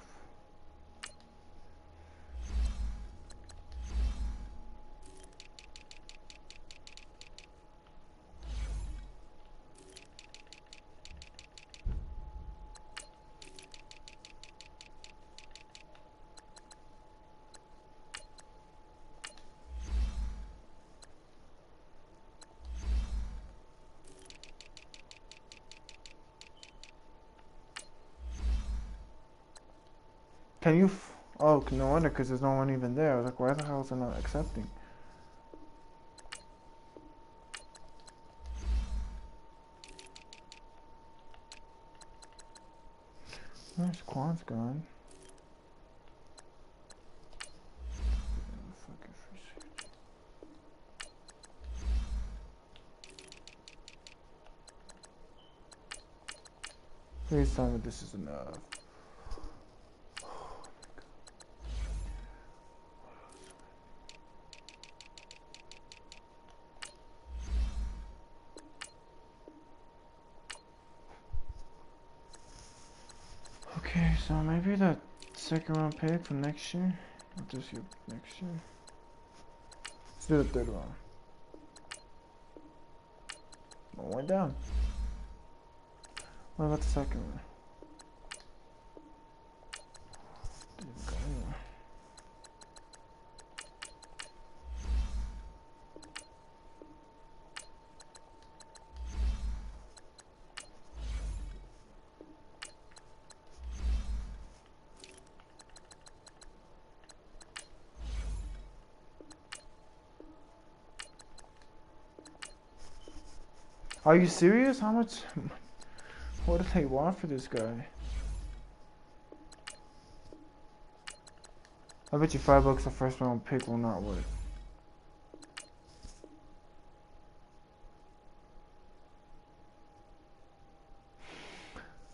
Can you? Oh, no wonder, because there's no one even there. I was like, why the hell is it not accepting? Where's Quan's gone? Please tell me this is enough. Okay, so maybe that second round pick for next year. I'll just get next year. Let's do the third round. One went down. What about the second one? Didn't go anywhere. Are you serious? How much? What do they want for this guy? I bet you $5 a first round pick will not work.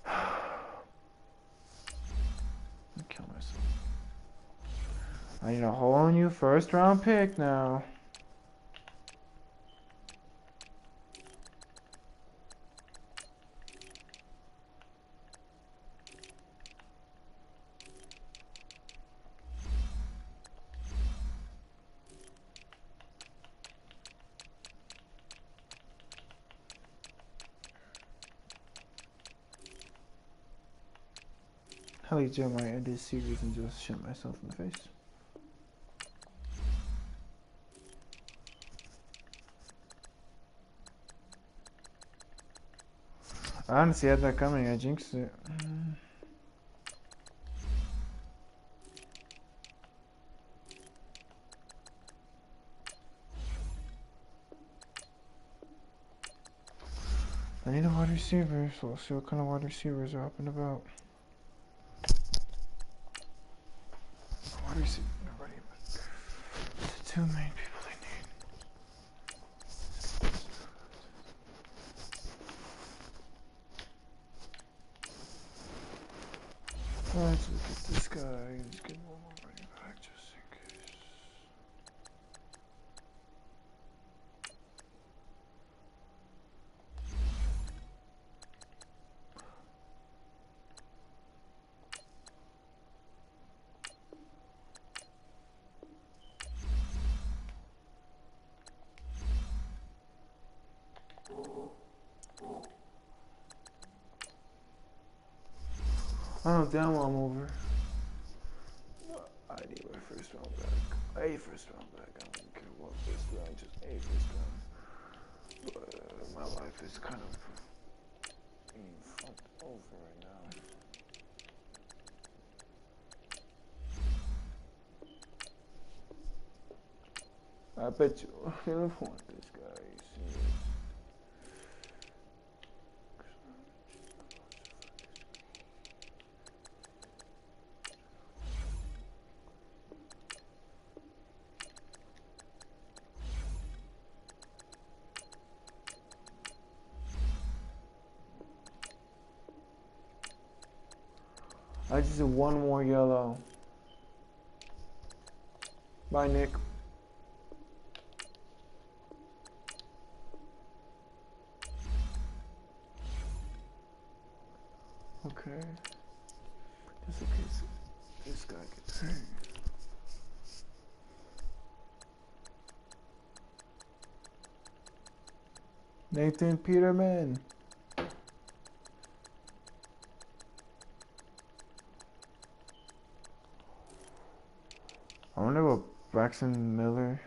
I'll kill myself. I need a whole new first round pick now. Hell, I might end this series and just shit myself in the face. I honestly had that coming. I jinxed it. I need a wide receiver, so we'll see what kind of wide receivers are up and about. Wide receiver, nobody but the two main people I need. Let's look at this guy. Let's get one more running back just in case. I don't know damn well I'm over. I need my first round back. A first round back. I don't care what first round, just a first round. But my life is kind of being fucked over right now. I bet you really want this guy. You see? I just did one more yellow. Bye, Nick. Okay. Just in case this guy gets hurt. Nathan Peterman. I wonder what Braxton Miller.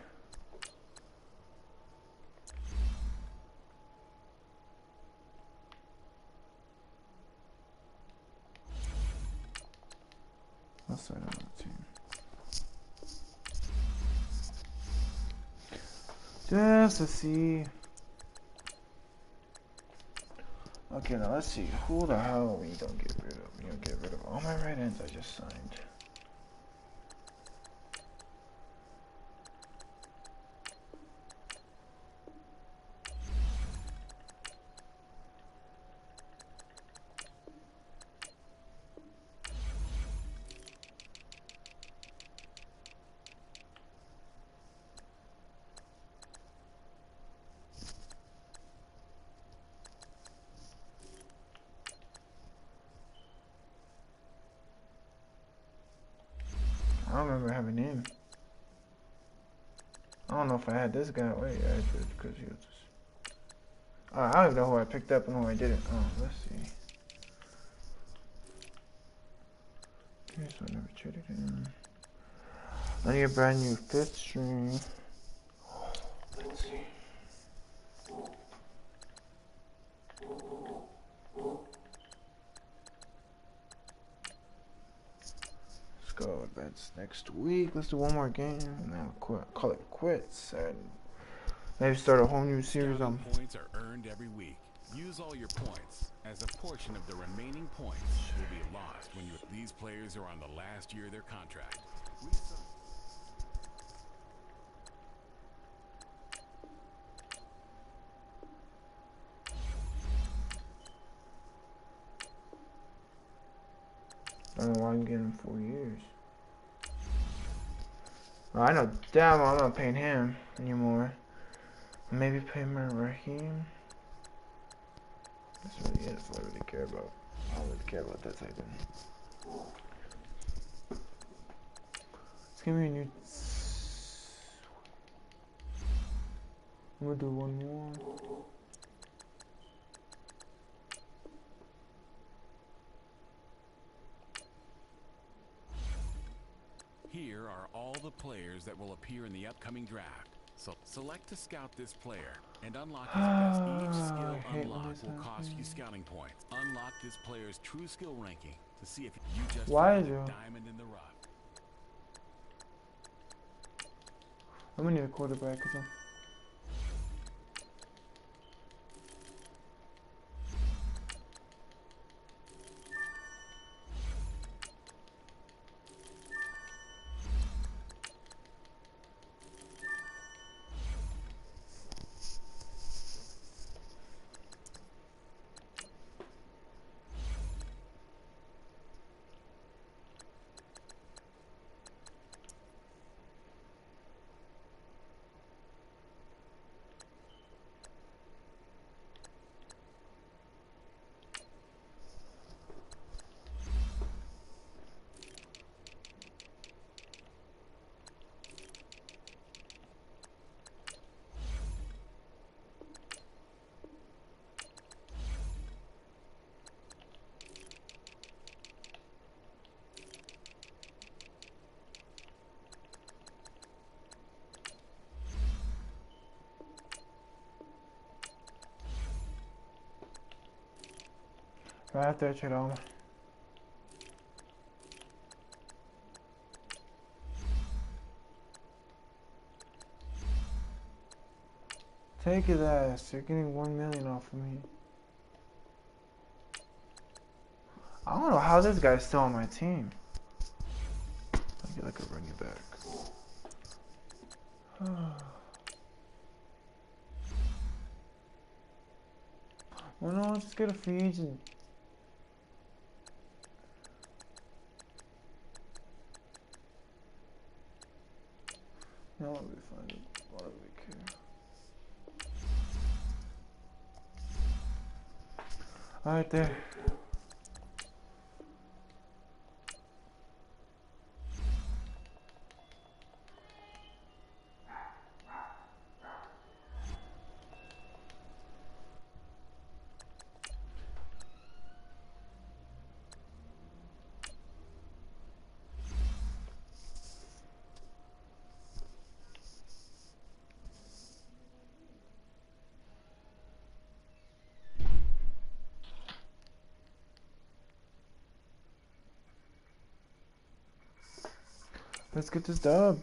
I'll sign on the team. Just to see. Okay, now let's see. Who the hell we don't get rid of? We don't get rid of all my right ends I just signed. I don't remember having him. I don't know if I had this guy. Wait, I did because he was just... I don't even know who I picked up and who I didn't. Oh, let's see. Okay, so I never traded in. I need a brand new 5th string. Let's see. Let's go advance next week. Let's do one more game and then call it quits. And maybe start a whole new series on. Points are earned every week. Use all your points, as a portion of the remaining points will be lost when these players are on the last year of their contract. I don't know why I'm getting 4 years. Well, I know damn well I'm not paying him anymore. Maybe pay my Raheem. That's really it. That's all I really care about. I don't really care about that type of thing. Let's give me a new. I'm gonna do one more. Here are all the players that will appear in the upcoming draft. So select to scout this player and unlock his best. Each skill unlock will cost you scouting points. Unlock this player's true skill ranking to see if you just found a diamond in the rough. I'm gonna need a quarterback. Right there, Chidoma. Take his ass. You're getting 1 million off of me. I don't know how this guy's still on my team. I feel like I bring it back. Well, no, I'll just get a free agent. No, it'll be fine. Why do we care? Alright, there. Let's get this dub.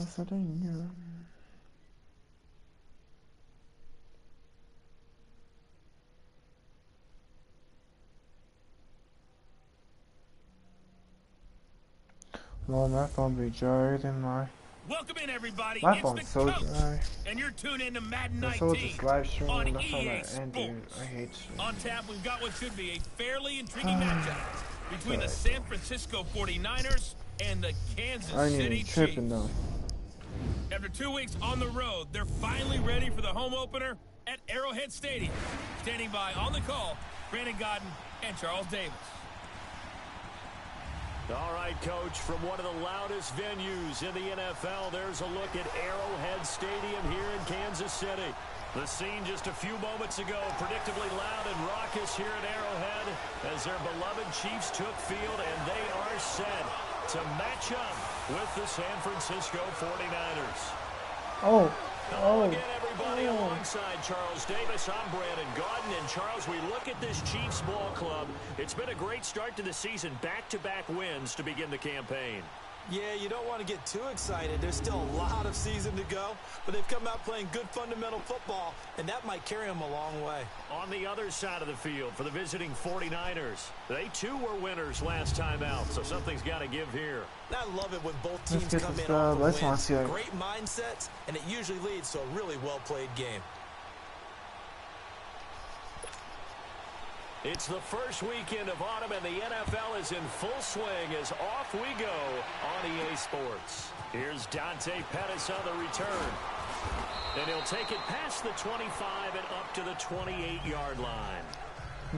Sardinia. Well, my phone be drier than my Welcome in, everybody. My It's phone's the so coach, dry. and you're tuned in to Madden That's all 19 this live stream. on That's all EA that ended. Sports. I hate shit. On tap, we've got what should be a fairly intriguing matchup between the San Francisco 49ers and the Kansas City tripping Chiefs. though. After 2 weeks on the road, they're finally ready for the home opener at Arrowhead Stadium. Standing by on the call, Brandon Godden and Charles Davis. All right, Coach, from one of the loudest venues in the NFL, there's a look at Arrowhead Stadium here in Kansas City. The scene just a few moments ago, predictably loud and raucous here at Arrowhead as their beloved Chiefs took field, and they are set to match up with the San Francisco 49ers. Oh, again, everybody, alongside Charles Davis, I'm Brandon Godden. And Charles, we look at this Chiefs ball club. It's been a great start to the season, back-to-back wins to begin the campaign. Yeah, you don't want to get too excited. There's still a lot of season to go, but they've come out playing good fundamental football, and that might carry them a long way. On the other side of the field for the visiting 49ers, they too were winners last time out, so something's got to give here. I love it when both teams get come this in off let's the wins. see it. Great mindsets, and it usually leads to a really well-played game. It's the first weekend of autumn, and the NFL is in full swing as off we go on EA Sports. Here's Dante Pettis on the return. And he'll take it past the 25 and up to the 28-yard line.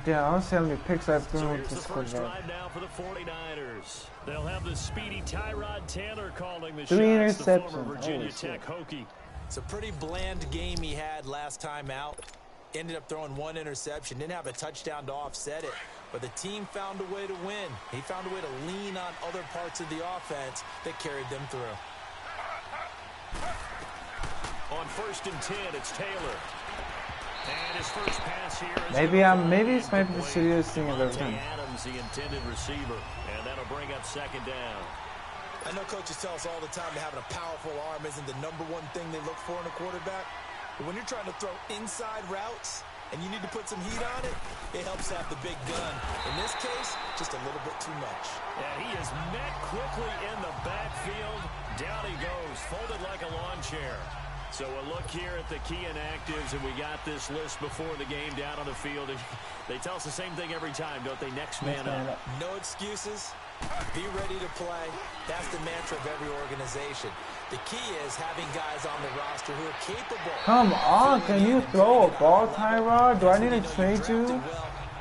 Yeah, I don't see how many picks I've thrown So with here's the this first quarterback. drive now for the 49ers. They'll have the speedy Tyrod Taylor calling the 3 shots, the former interceptions. Virginia Holy Tech Hokie. It's a pretty bland game he had last time out. Ended up throwing one interception. Didn't have a touchdown to offset it. But the team found a way to win. He found a way to lean on other parts of the offense that carried them through. On 1st and 10, it's Taylor. And his first pass here is Maybe this might be the shittiest thing I've ever done. Adams, the intended receiver. And that'll bring up second down. I know coaches tell us all the time that having a powerful arm isn't the #1 thing they look for in a quarterback. But when you're trying to throw inside routes and you need to put some heat on it, it helps to have the big gun. In this case, just a little bit too much. And he is met quickly in the backfield. Down he goes, folded like a lawn chair. So a look here at the key inactives, and we got this list before the game down on the field. They tell us the same thing every time, don't they? Next man up. No excuses. Be ready to play. That's the mantra of every organization. The key is having guys on the roster who are capable. Come on, can you throw a ball, Tyrod? Do I need to trade you?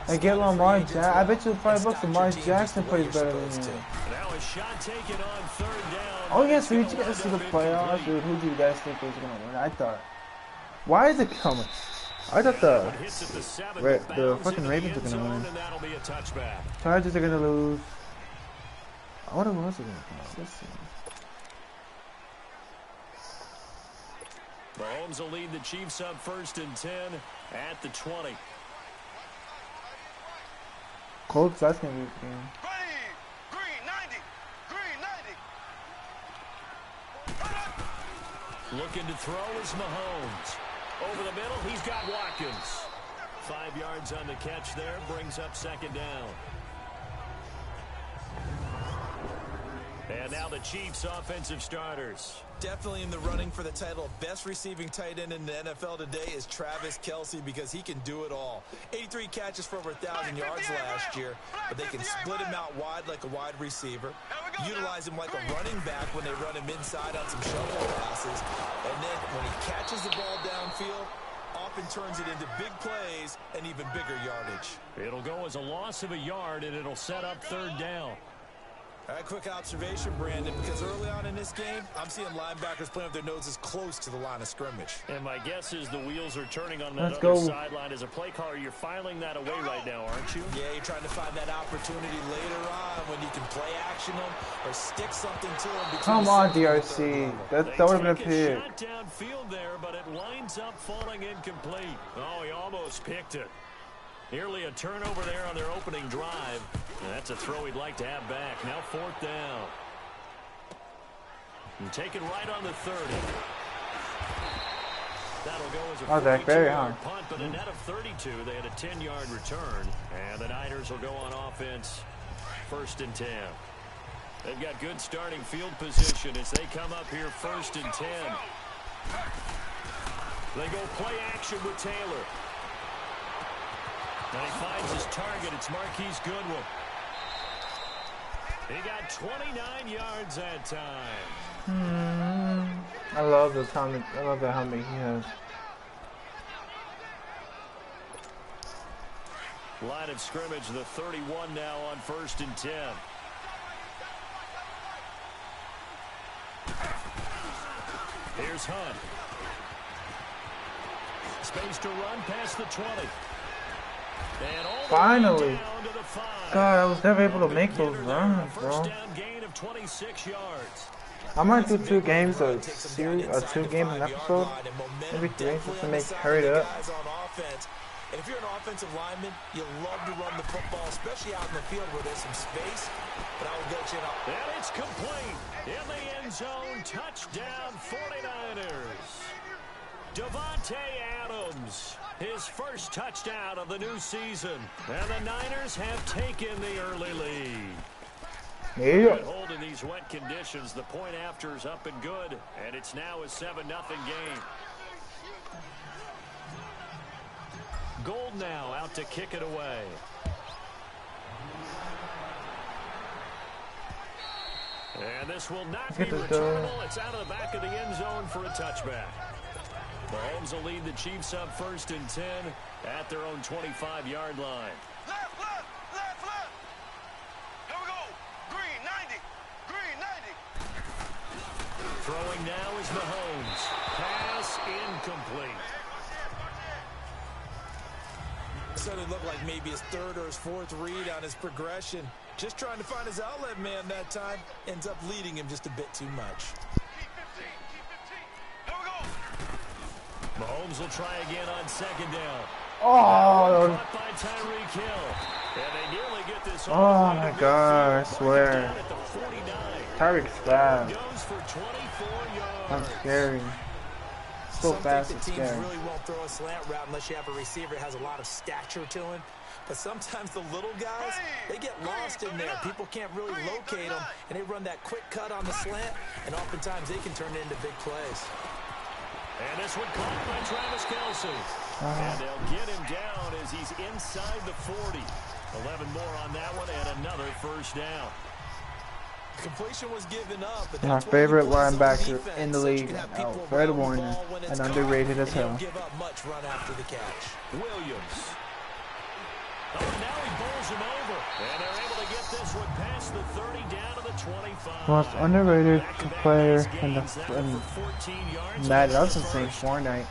And get Lamar Jackson? I bet you $5 Lamar Jackson plays better than you. Now a shot taken on 3rd down. Oh yeah, so you guys see the playoffs, dude. Who do you guys think was gonna win? I thought. Why is it coming? I thought the fucking Ravens are gonna win. Chargers are gonna lose. I wonder who else is gonna come. Let's see. Mahomes will lead the Chiefs up 1st and 10 at the 20. Colts, that's gonna be a game. Green 90. Looking to throw is Mahomes. Over the middle, he's got Watkins. 5 yards on the catch there, brings up second down. And now the Chiefs' offensive starters. Definitely in the running for the title of best receiving tight end in the NFL today is Travis Kelce, because he can do it all. 83 catches for over 1,000 yards last year, but they can split him out wide like a wide receiver, utilize him like a running back when they run him inside on some shovel passes, and then when he catches the ball downfield, often turns it into big plays and even bigger yardage. It'll go as a loss of a yard, and it'll set up 3rd down. All right, quick observation, Brandon, because early on in this game, I'm seeing linebackers playing with their noses close to the line of scrimmage. And my guess is the wheels are turning on that Let's other go. sideline. As a play caller, you're filing that away right now, aren't you? Yeah, you're trying to find that opportunity later on when you can play action them or stick something to them. Come on, DRC. That would have been a They pick. take a shot downfield there, but it winds up falling incomplete. Oh, he almost picked it. Nearly a turnover there on their opening drive. And that's a throw he'd like to have back. Now 4th down. And taken right on the 30. That'll go as a 42-yard punt, but a net of 32. They had a 10-yard return. And the Niners will go on offense 1st and 10. They've got good starting field position as they come up here 1st and 10. They go play action with Taylor. And he finds his target. It's Marquise Goodwin. He got 29 yards that time. I love the helmet. I love the helmet he has. Line of scrimmage, the 31 now on 1st and 10. Here's Hunt. Space to run past the 20. And all Finally. down to the 5. God, I was never able to make those runs, bro. First down gain of 26 yards. I might do 2 games a series, or 2 games an episode, maybe 3, just to make hurry it up. And if you're an offensive lineman, you love to run the football, especially out in the field where there's some space. But I will get you up. And it's complete. In the end zone, touchdown 49ers. Devontae Adams, his first touchdown of the new season. And the Niners have taken the early lead. Yeah. Hold in these wet conditions. The point after is up and good. And it's now a 7-0 game. Gold now out to kick it away. And this will not be returnable. It's out of the back of the end zone for a touchback. Mahomes will lead the Chiefs up 1st and 10 at their own 25-yard line. Left, left, left, left. Here we go. Green, 90. Green, 90. Throwing now is Mahomes. Pass incomplete. So it looked like maybe his 3rd or his 4th read on his progression. Just trying to find his outlet man that time. Ends up leading him just a bit too much. Keep 15. Here we go. Mahomes will try again on 2nd down. Oh, Caught by Tyreek Hill. And they nearly get this oh my God, I swear. Tyreek's fast. Goes for 24 yards. That's scary. So fast and teams scary. really won't throw a slant route unless you have a receiver that has a lot of stature to him. But sometimes the little guys, they get lost in there. People can't really locate them, and they run that quick cut on the slant, and oftentimes they can turn it into big plays. And this one caught by Travis Kelce. And they'll get him down as he's inside the 40. 11 more on that one, and another 1st down. Completion was given up, but My favorite linebacker in the league, Fred Warner, and underrated as hell. Give up much run after the catch. Williams. Oh, now he bowls him over. And they're able to get this one past the 30 down to the 25. Most underrated player in Madden. I was just saying Fortnite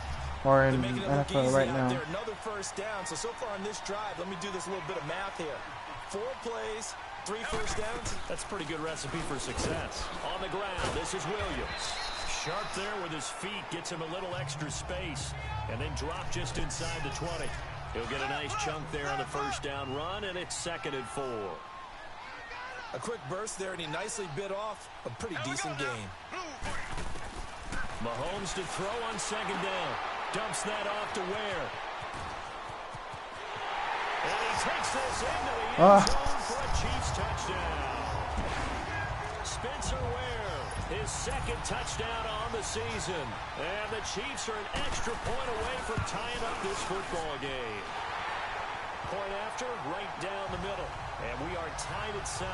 or in NFL right now. Another 1st down. So far on this drive, let me do this little bit of math here. 4 plays. 3 1st downs. That's a pretty good recipe for success. On the ground, this is Williams. Sharp there with his feet, gets him a little extra space, and then drop just inside the 20. He'll get a nice chunk there on the 1st down run, and it's 2nd and 4. A quick burst there, and he nicely bit off a pretty decent game. Mahomes to throw on 2nd down. Dumps that off to Ware. And he takes this into the end zone for a Chiefs touchdown. Spencer Ware, his 2nd touchdown on the season. And the Chiefs are an extra point away from tying up this football game. Point after, right down the middle. And we are tied at 7.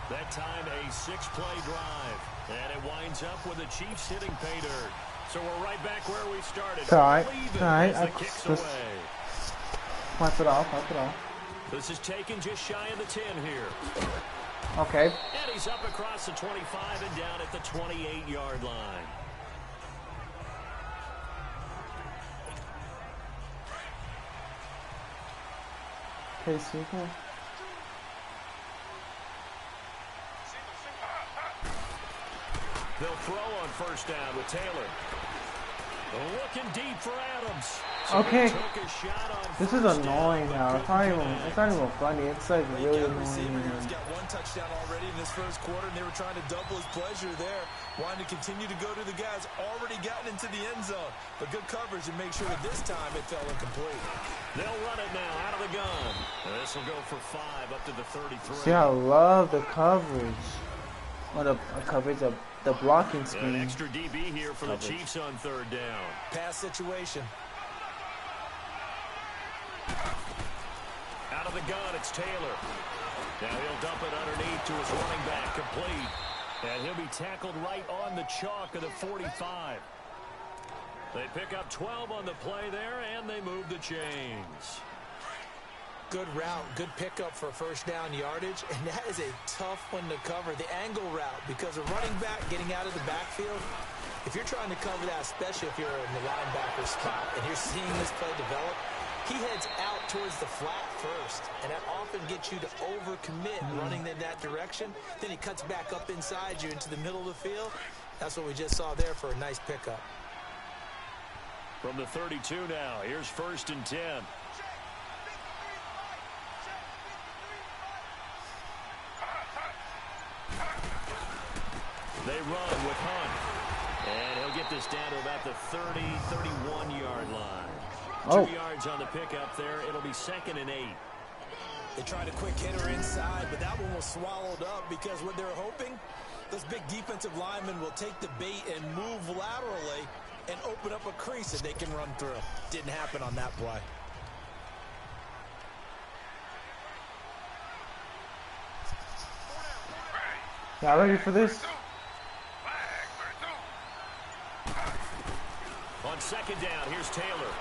That time a 6-play drive. And it winds up with the Chiefs hitting pay dirt. So we're right back where we started. Alright. Kicks away. Wipe it off. This is taken just shy of the 10 here. Okay. And he's up across the 25 and down at the 28-yard line. Okay, super. They'll throw on 1st down with Taylor. Looking deep for Adams. Okay. Took a shot on This is annoying now. It's not even funny. It's like really annoying. He's got 1 touchdown already in this 1st quarter, and they were trying to double his pleasure there. Wanting to continue to go to the guys already gotten into the end zone. But good coverage and make sure that this time it fell incomplete. They'll run it now out of the the gun. This will go for 5 up to the 33. See, I love the coverage. Or the coverage of the blocking scheme. An extra DB here for the Chiefs on 3rd down. Pass situation. Out of the gun, it's Taylor. Now he'll dump it underneath to his running back, complete. And he'll be tackled right on the chalk of the 45. They pick up 12 on the play there, and they move the chains. Good route, good pickup for first down yardage, and that is a tough one to cover, the angle route, because a running back getting out of the backfield, if you're trying to cover that, especially if you're in the linebacker spot, and you're seeing this play develop, he heads out towards the flat first, and that often gets you to overcommit running in that direction. Then he cuts back up inside you into the middle of the field. That's what we just saw there for a nice pickup. From the 32 now, here's 1st and 10. They run with Hunt. And he'll get this down to about the 30, 31-yard line. 2 yards on the pickup there. It'll be 2nd and 8. They tried a quick hitter inside, but that one was swallowed up because what they're hoping, those big defensive linemen will take the bait and move laterally and open up a crease that they can run through. Didn't happen on that play. Y'all ready for this? On 2nd down, here's Taylor.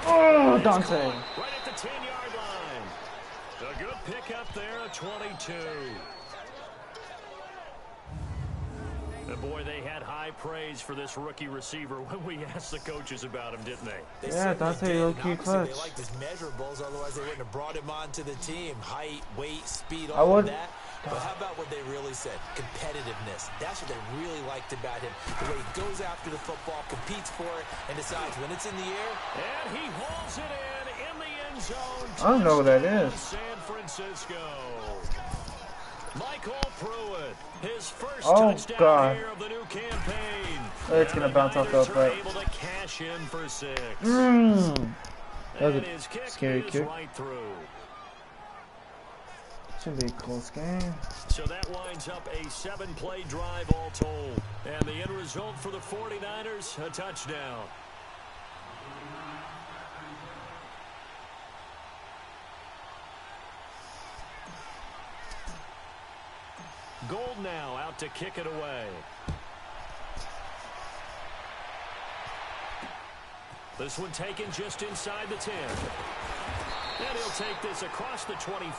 Oh, Dante. Right at the 10-yard line. A good pickup there, a 22. And boy, they had high praise for this rookie receiver when we asked the coaches about him, didn't they? Yeah, Dante low-key clutch. They liked his measurables, otherwise they wouldn't have brought him onto the team. Height, weight, speed, all of that. But how about what they really said? Competitiveness. That's what they really liked about him. The way he goes after the football, competes for it, and decides when it's in the air. And he hauls it in the end zone. I don't know what that is. San Francisco. Michael Pruitt, his first God. touchdown here of the new campaign. It's going to bounce off the upright. Able to cash in for 6. That was a scary kick. Right through. Should be a close game. So that winds up a 7-play drive all told. And the end result for the 49ers, a touchdown. Gold now out to kick it away. This one taken just inside the 10. And he'll take this across the 25.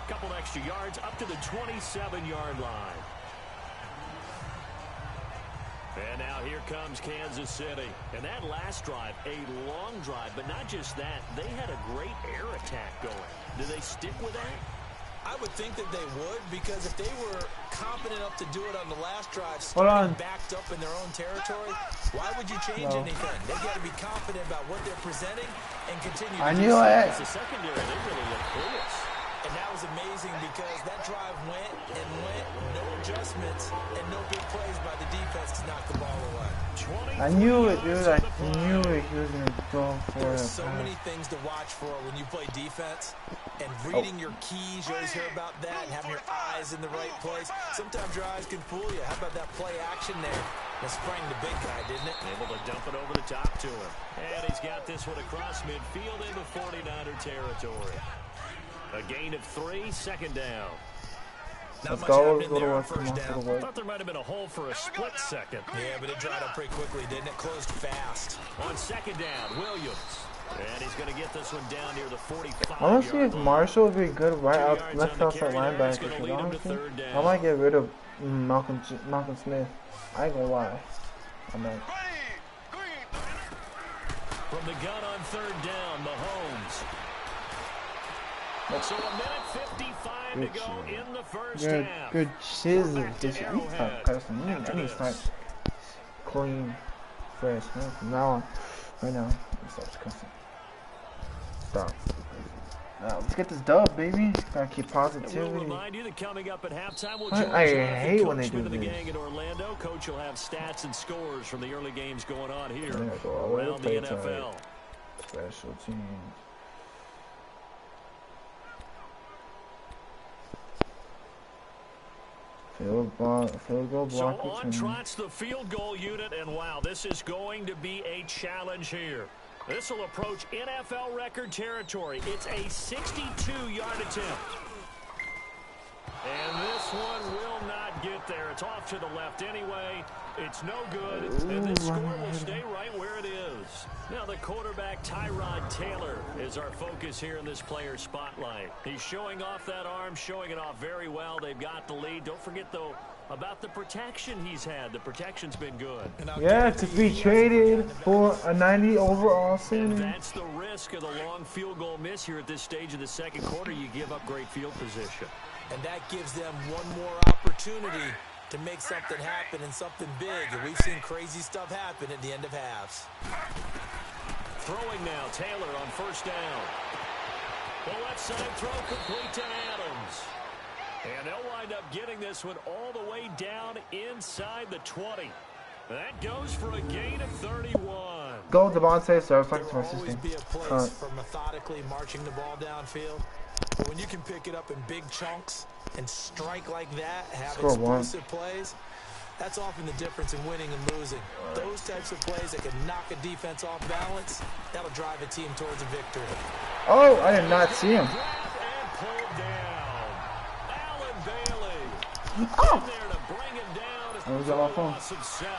Couple extra yards up to the 27-yard line. And now here comes Kansas City. And that last drive, a long drive, but not just that. They had a great air attack going. Do they stick with that? I would think that they would, because if they were confident enough to do it on the last drive, backed up in their own territory, why would you change anything? They've got to be confident about what they're presenting and continue to do so. It's the secondary, they really look clueless. And that was amazing because that drive went and went, no adjustments, and no big plays by the defense to knock the ball away. I knew it, dude. I knew it. He was going to go for it. There's so many things to watch for when you play defense. And reading your keys, you always hear about that, and having your eyes in the right place. Sometimes your eyes can fool you. How about that play action there? That sprang the big guy, didn't it? Able to dump it over the top to him. And he's got this one across midfield into 49er territory. A gain of 3, 2nd down. Let's go to work. I thought there might have been a hole for a split second. Yeah, but it dried up pretty quickly, didn't it? Closed fast. On 2nd down, Williams. And he's going to get this one down near the 45. I want to see if Marshall would be good left outside linebacker. Honestly, I might get rid of Malcolm Smith. I ain't gonna lie. I'm not. From the gun on 3rd down, Mahomes. So a minute 55 to go in the first half. Good chisel. This you stop cussing. I need to start clean, fresh. From now on, right now, stop cussing. Stop. Let's get this dub, baby. Gotta keep positivity. We'll remind you that coming up at halftime, we'll I hate when they do the this. gang in Orlando. Coach will have stats and scores from the early games going on here around the NFL. Special teams. Field goal block. So on trots the field goal unit, and wow, this is going to be a challenge here. This will approach NFL record territory. It's a 62-yard attempt. And this one will not get there. It's off to the left anyway. It's no good. And this score will stay right where it is. Now the quarterback, Tyrod Taylor, is our focus here in this player spotlight. He's showing off that arm, showing it off very well. They've got the lead. Don't forget, though, about the protection he's had. The protection's been good. Yeah, to be traded for a 90 overall season. And that's the risk of the long field goal miss here at this stage of the second quarter. You give up great field position. And that gives them one more opportunity to make something happen and something big. And we've seen crazy stuff happen at the end of halves. Throwing now, Taylor on first down. The left side throw complete to Adams. And they'll wind up getting this one all the way down inside the 20. That goes for a gain of 31. Go, Devontae. So it's like There will always be a place for methodically marching the ball downfield. But when you can pick it up in big chunks and strike like that, have explosive plays, that's often the difference in winning and losing. Those types of plays that can knock a defense off balance, that'll drive a team towards a victory. Oh, I did not see him. And pulled down. Allen Bailey. Oh! In there to bring him down. I was on my phone. Loss of 7.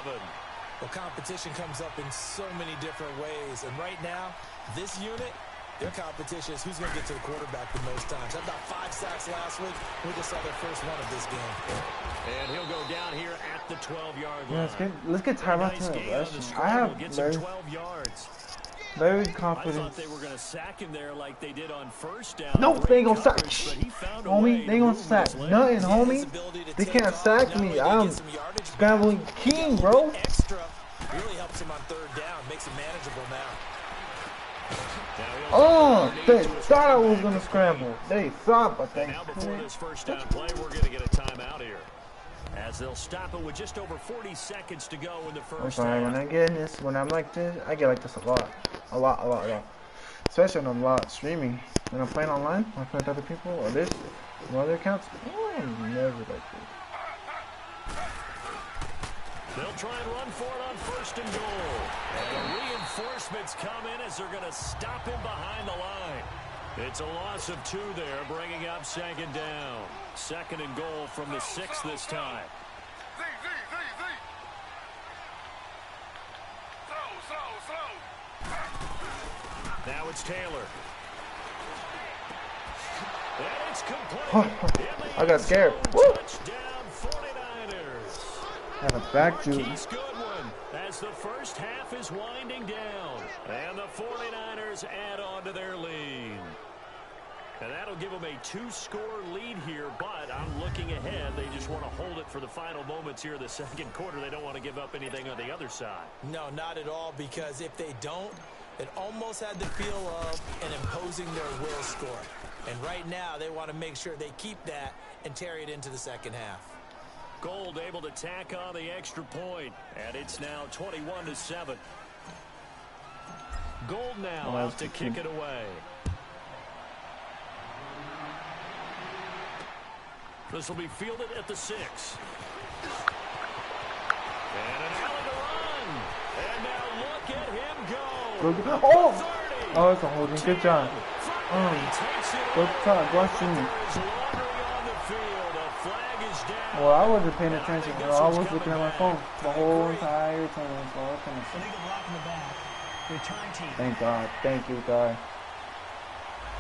Well, competition comes up in so many different ways. And right now, this unit, their competition is who's going to get to the quarterback the most times. Had about 5 sacks last week. We just saw their first one of this game. And he'll go down here at the 12-yard line. Yeah, let's get Tyrod to the rush. I have very 12 yards. Very I confident. thought they were going to sack him there like they did on first down. No, they ain't gonna sack. Homie, They ain't gonna sack nothing, homie. They can't sack me. I'm scrambling king, bro. Extra really helps him on third down. Makes it manageable now. Oh, they thought I was gonna scramble. They thought, but they Now before this first down play, we're going to get a timeout here. As they'll stop it with just over 40 seconds to go in the first I'm sorry, when I get in this, when I'm like this, I get like this a lot. A lot. Especially when I'm live streaming. When I'm playing online, when I play with other people, or this, or other accounts, I'm never like this. They'll try and run for it on first and goal. And the reinforcements come in as they're going to stop him behind the line. It's a loss of 2 there, bringing up second down. Second and goal from the 6 this time. Now it's Taylor. And it's complete. I got scared. Woo! Touchdown 49ers. Had a back juke. Marquise Goodwin as the first half is winding down. And the 49ers add on to their lead. And that'll give them a 2-score lead here, but I'm looking ahead. They just want to hold it for the final moments here in the second quarter. They don't want to give up anything on the other side. No, not at all, because if they don't, it almost had the feel of an imposing their will score. And right now, they want to make sure they keep that and carry it into the second half. Gold able to tack on the extra point, and it's now 21-7. Gold now out to kick it away. This will be fielded at the 6. And an alley to run. And now look at him go. Oh! Oh, it's a holding. Good job. Good job. Blessing. Well, I wasn't paying attention. I was looking at my phone the whole entire time. So what can I say? Thank God. Thank you, God.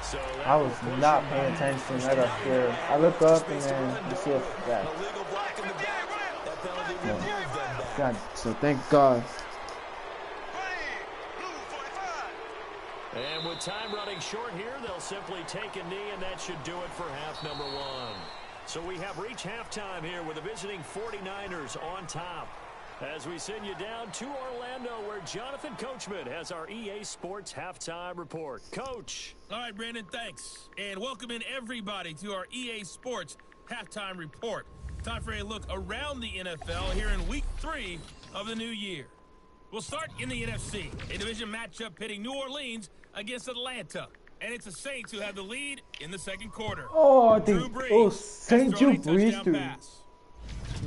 So I was not paying attention. I got scared. I look up and then I see a guy. God, so thank God. And with time running short here, they'll simply take a knee, and that should do it for half number 1. So we have reached halftime here with the visiting 49ers on top. As we send you down to Orlando, where Jonathan Coachman has our EA Sports Halftime Report. Coach. All right, Brandon, thanks. And welcome in everybody to our EA Sports Halftime Report. Time for a look around the NFL here in Week 3 of the new year. We'll start in the NFC, a division matchup pitting New Orleans against Atlanta. And it's the Saints who have the lead in the second quarter. Oh, I Drew think Brees St. has thrown Drew a Brees touchdown threw. pass.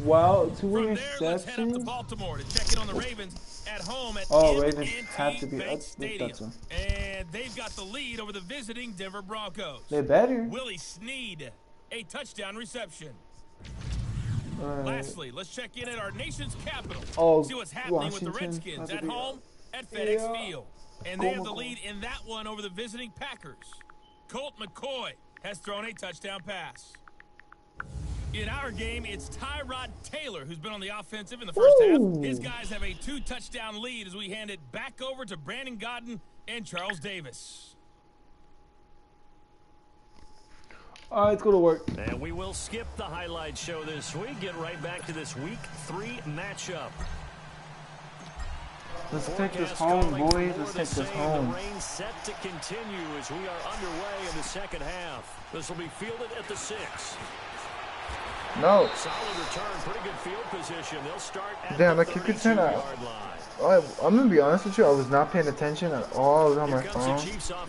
Wow, 2 From there, let's head up to interceptions. Baltimore to check in on the Ravens at home at Ravens have to M&T be. Bank Stadium. That's a, And they've got the lead over the visiting Denver Broncos. they better. Willie Snead, a touchdown reception. Lastly, let's check in at our nation's capital. See what's happening with the Redskins at home at FedEx Field. And they have the lead in that one over the visiting Packers. Colt McCoy has thrown a touchdown pass. In our game, it's Tyrod Taylor who's been on the offensive in the first half. His guys have a 2-touchdown lead as we hand it back over to Brandon Godden and Charles Davis. All right, let's go to work. And we will skip the highlight show this week. Get right back to this Week 3 matchup. Let's take this home, boys. Let's take this home. The rain set to continue as we are underway in the second half. This will be fielded at the 6. No. Solid return, pretty good field position. They'll start at Damn, the like you could turn out. 32-yard line. I'm gonna be honest with you. I was not paying attention at all. I was on my phone.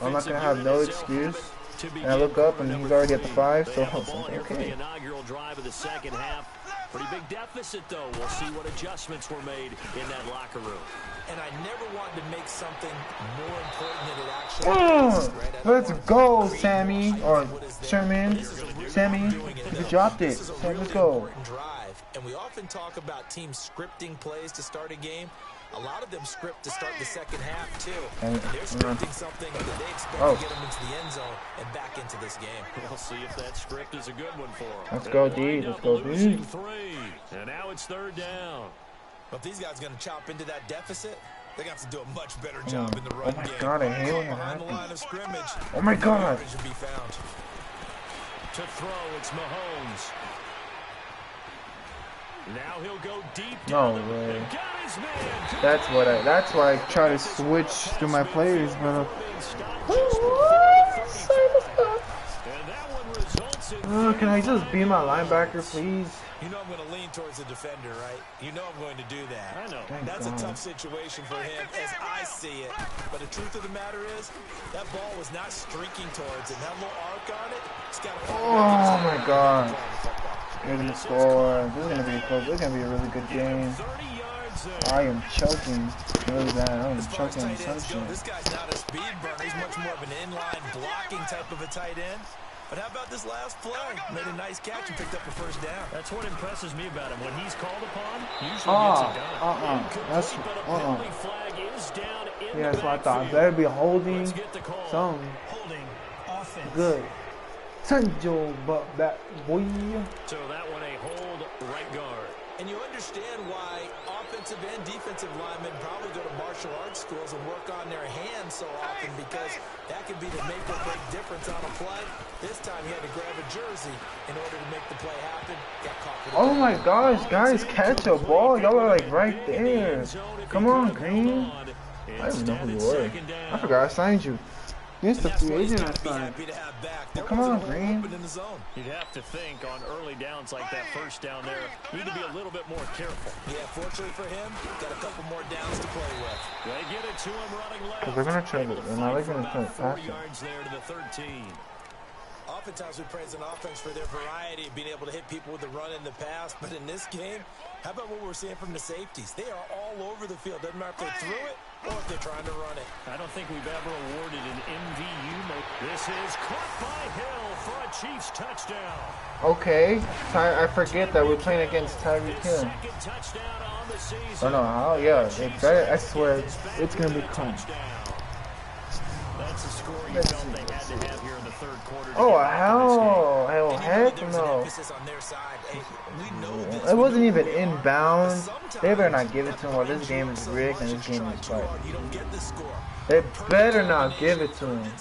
I'm not gonna have no excuse. And I look up and he's already at the 5. So I was like, okay. The inaugural drive of the second half. Pretty big deficit though. We'll see what adjustments were made in that locker room. And I never wanted to make something more important than it actually is. Right? Let's go, Sammy or Sherman. Sammy, you dropped it. Sam, let's go. Drive. And we often talk about teams scripting plays to start a game. A lot of them script to start the second half too. And, they're scripting something that they expect to get them into the end zone and back into this game. We'll see if that script is a good one for them. Let's go, D. Let's go, D. And now it's third down. But if these guys are going to chop into that deficit, they're going to have to do a much better job in the run game. Oh my God, I hate when that behind the line happens. of scrimmage. Oh my God. Should be found. To throw, it's Mahomes. Now he'll go deep. No way. That's why I try to switch through my players, but can I just be my linebacker, please? You know I'm going to lean towards the defender, right? You know I'm going to do that. I know. That's a tough situation for him as I see it. But the truth of the matter is, that ball was not streaking towards him. That little arc on it, it's got a... Oh my God. They're going to score. This is going to be close. This is going to be a really good game. I am choking really bad. I am choking on sunshine. This guy's not a speed burner. He's much more of an inline blocking type of a tight end. But how about this last play? Made a nice catch and picked up a first down. That's what impresses me about him. When he's called upon, usually gets it done. That's yeah, that's what I thought. Better be holding something good. Sanjo, but that boy. So that one a hold right guard. And you understand why offensive and defensive linemen probably go to martial arts schools and work on their hands so often, because that could be the make or break difference on a play. This time he had to grab a jersey in order to make the play happen. Got caught with Oh my gosh, guys, catch a ball. Y'all are like right there. Come on, Green. I didn't know who you were. I forgot I signed you. You're the free agent I signed. Come on, Green. You'd have to think on early downs like that first down there, you need to be a little bit more careful. Yeah, fortunately for him, got a couple more downs to play with. They get it to him running left. Because they're going to try to, they're not going to try to pass it. yards there to the 13. Oftentimes we praise an offense for their variety of being able to hit people with the run in the pass, but in this game, how about what we're seeing from the safeties? They are all over the field. Doesn't matter if they threw it or if they're trying to run it. I don't think we've ever awarded an MVU. This is caught by Hill for a Chiefs touchdown. Okay, I forget that we're playing against Tyreek Hill. Second touchdown on the season. I don't know how, yeah, it better, I swear, it's going to be close. That's a score you felt they had to have here in the third quarter. Oh, hell, heck no. It wasn't even inbound. They better not give it to him, or this game is rigged and this game is fight. They better not give it to him.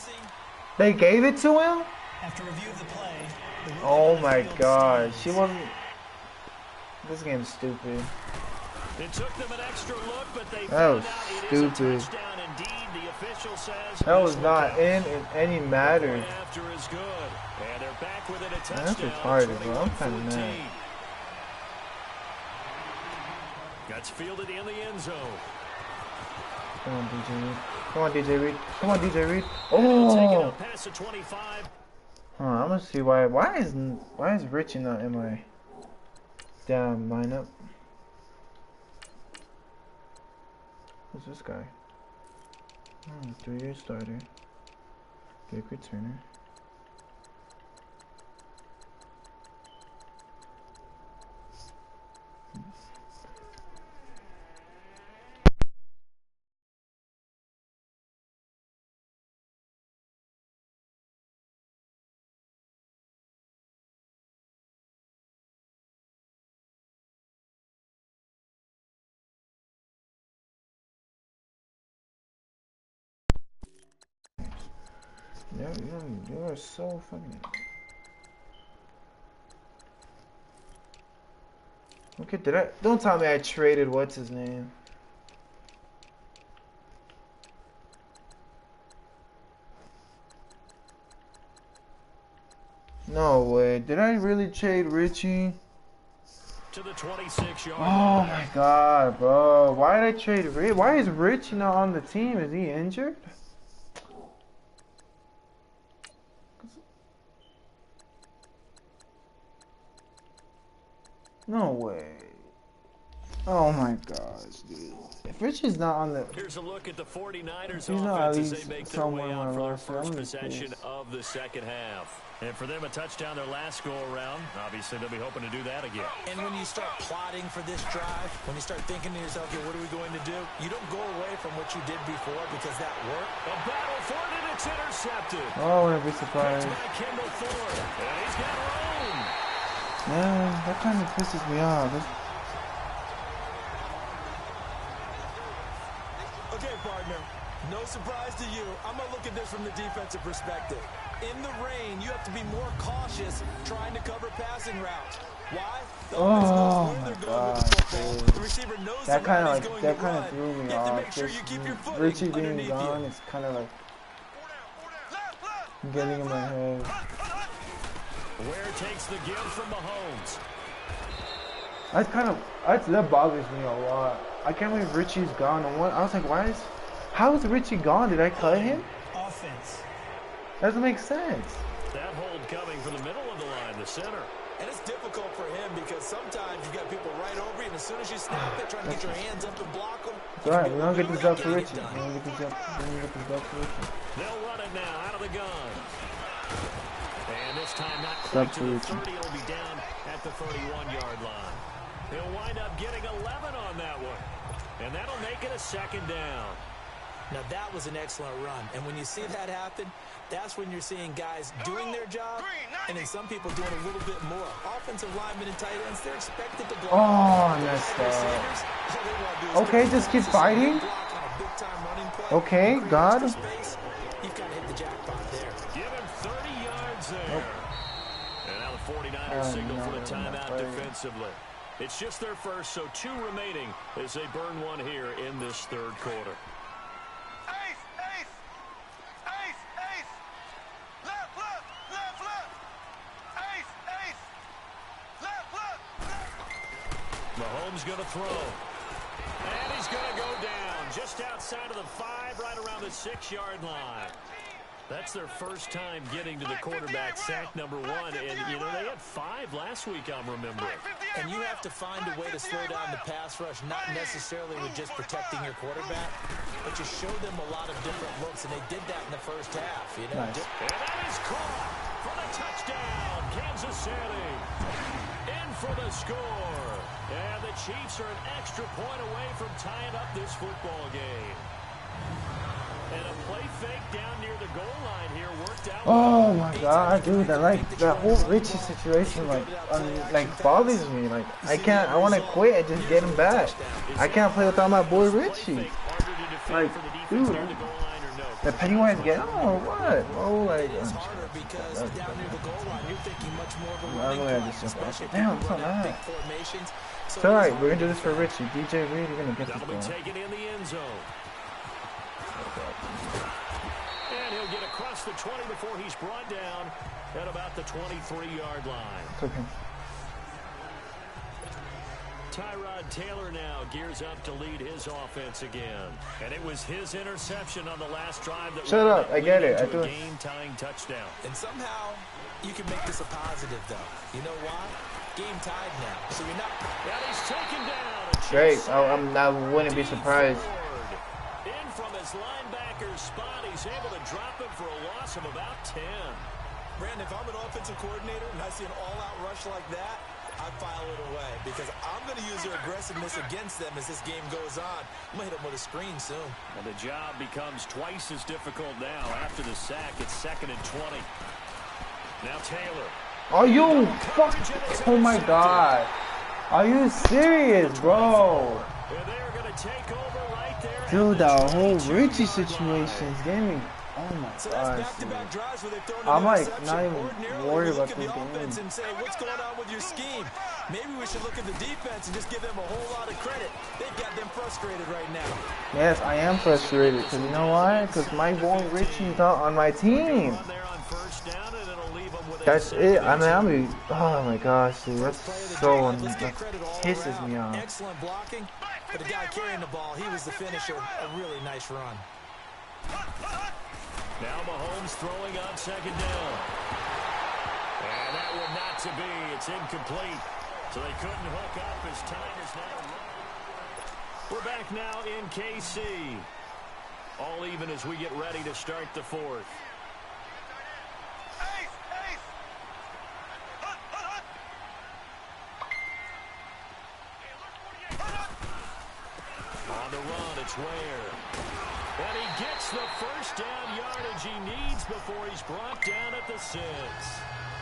They gave it to him? After review of the play, oh my God, she wasn't. This game's stupid. It took them an extra look, but they That was stupid. That was not in any matter. That's retarded, bro. I'm kind of mad. Gets fielded in the end zone. Come on, DJ Reed. Come on, DJ Reed. Come on, DJ Reed. Taking Oh! out past the 25. Huh, I'm gonna see why is Richie not in my damn lineup? Who's this guy? Oh, 3-year starter. Big returner. Yeah, you are so fucking. Okay, don't tell me I traded what's his name. No way. Did I really trade Richie? To the 26-yard Oh line. my god, bro. Why did I trade Richie? Why is Richie not on the team? Is he injured? No way. Oh my gosh, dude. If Richie's not on the... Here's a look at the 49ers He's not at offense as least they make their somewhere way in out my for their roster. first I'm possession pissed. of the second half. And for them, a touchdown their last go-around. Obviously, they'll be hoping to do that again. And when you start plotting for this drive, when you start thinking to yourself, okay, what are we going to do? You don't go away from what you did before because that worked. A battle for it, and it's intercepted. Oh, I wouldn't be surprised. By Kendall Ford, and he's got room. Man, that kind of pisses me off. Okay, partner, no surprise to you. I'm going to look at this from the defensive perspective. In the rain, you have to be more cautious trying to cover passing routes. Why? Oh my god, dude. The receiver knows That kind of threw me you have to off. make sure you keep your foot Richie being underneath gone, you. it's kind of like getting in my head. Where takes the give from Mahomes. That bothers me a lot. I can't believe Richie's gone. I was like, how is Richie gone? Did I cut him? Offense. Doesn't make sense. That hold coming from the middle of the line, the center. And it's difficult for him because sometimes you got people right over you, and as soon as you snap it, trying to get your hands up and block them. It's alright, we don't get this up for Richie. We don't get this up for Richie. They'll run it now out of the gun. And this time not quite to the 30. It'll be down at the 31-yard line. He'll wind up getting 11 on that one. And that'll make it a second down. Now that was an excellent run. And when you see that happen, that's when you're seeing guys doing their job, and then some people doing a little bit more. Offensive linemen and tight ends, they're expected to block. Oh, messed up. Okay, just keep fighting. Okay, God. You've got to hit the jackpot there. Give him 30 yards there. And now the 49ers signal for the timeout defensively. It's just their first, so 2 remaining as they burn one here in this third quarter. Mahomes going to throw. And he's going to go down just outside of the 5, right around the 6-yard line. That's their first time getting to the quarterback, sack number 1. And, you know, they had 5 last week, I'm remembering. And you have to find a way to slow down the pass rush, not necessarily with just protecting your quarterback, but you show them a lot of different looks, and they did that in the first half. You know? Nice. And that is caught for the touchdown, Kansas City. In for the score. And the Chiefs are an extra point away from tying up this football game. And a play fake down near the goal line here worked out. Oh my god, dude, that whole Richie situation bothers me. Like I want to quit and just get him back. I can't play without my boy Richie. Like, dude, the Pennywise get him or what? Oh, like. Because down near the goal line, you're thinking much more of a damn, it's not that. It's alright, we're gonna do this for Richie. DJ Reed, you're gonna get this ball. Taken in the end zone. And he'll get across the 20 before he's brought down at about the 23-yard line. It's okay. Tyrod Taylor now gears up to lead his offense again. And it was his interception on the last drive that shut up, I get it. I do a it. game-tying touchdown. And somehow you can make this a positive, though. You know why? Game tied now, so you're not. Now he's taken down. Great. I wouldn't be surprised. In from his linebacker spot, he's able to drop him for a loss of about 10. Brandon, if I'm an offensive coordinator and I see an all-out rush like that, I file it away because I'm going to use their aggressiveness against them as this game goes on. I'm going to hit them with a screen soon. And the job becomes twice as difficult now. After the sack, it's 2nd and 20. Now Taylor. Are you fuck? Oh my God. Are you serious, bro? They're going to take over right there. Dude, that whole Richie situation is getting me. Oh my gosh. I'm like not even worried about this game. And say, what's going on with your scheme? Maybe we should look at the defense and just give them a whole lot of credit. They've got them frustrated right now. Yes, I am frustrated. Because you know why? Because my boy Richie's not on my team. That's it. I mean, oh my gosh, dude, that's so that pisses me off. Excellent blocking, but the guy carrying the ball, he was the finisher. A really nice run. Now Mahomes throwing on 2nd down. And that one not to be. It's incomplete. So they couldn't hook up as time is now running. We're back now in KC. All even as we get ready to start the 4th. On the run, it's Ware. And he gets the first down yardage he needs before he's brought down at the 6.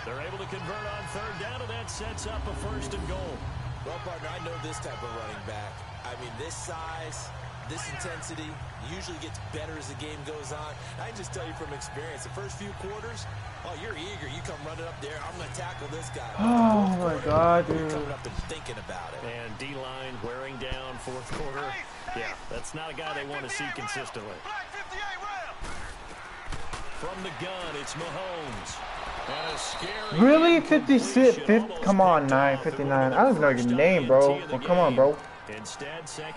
They're able to convert on 3rd down, and that sets up a 1st and goal. Well, partner, I know this type of running back. I mean, this size, this intensity usually gets better as the game goes on. I can just tell you from experience, the first few quarters, oh, you're eager. You come running up there. I'm going to tackle this guy. Oh, my God, dude. You're coming up and thinking about it. And D-line wearing down 4th quarter. Yeah, that's not a guy they want to see consistently. From the gun, it's Mahomes. And a scary really? 56? Come on, 959. I don't even know your name, bro. Well, come on, bro.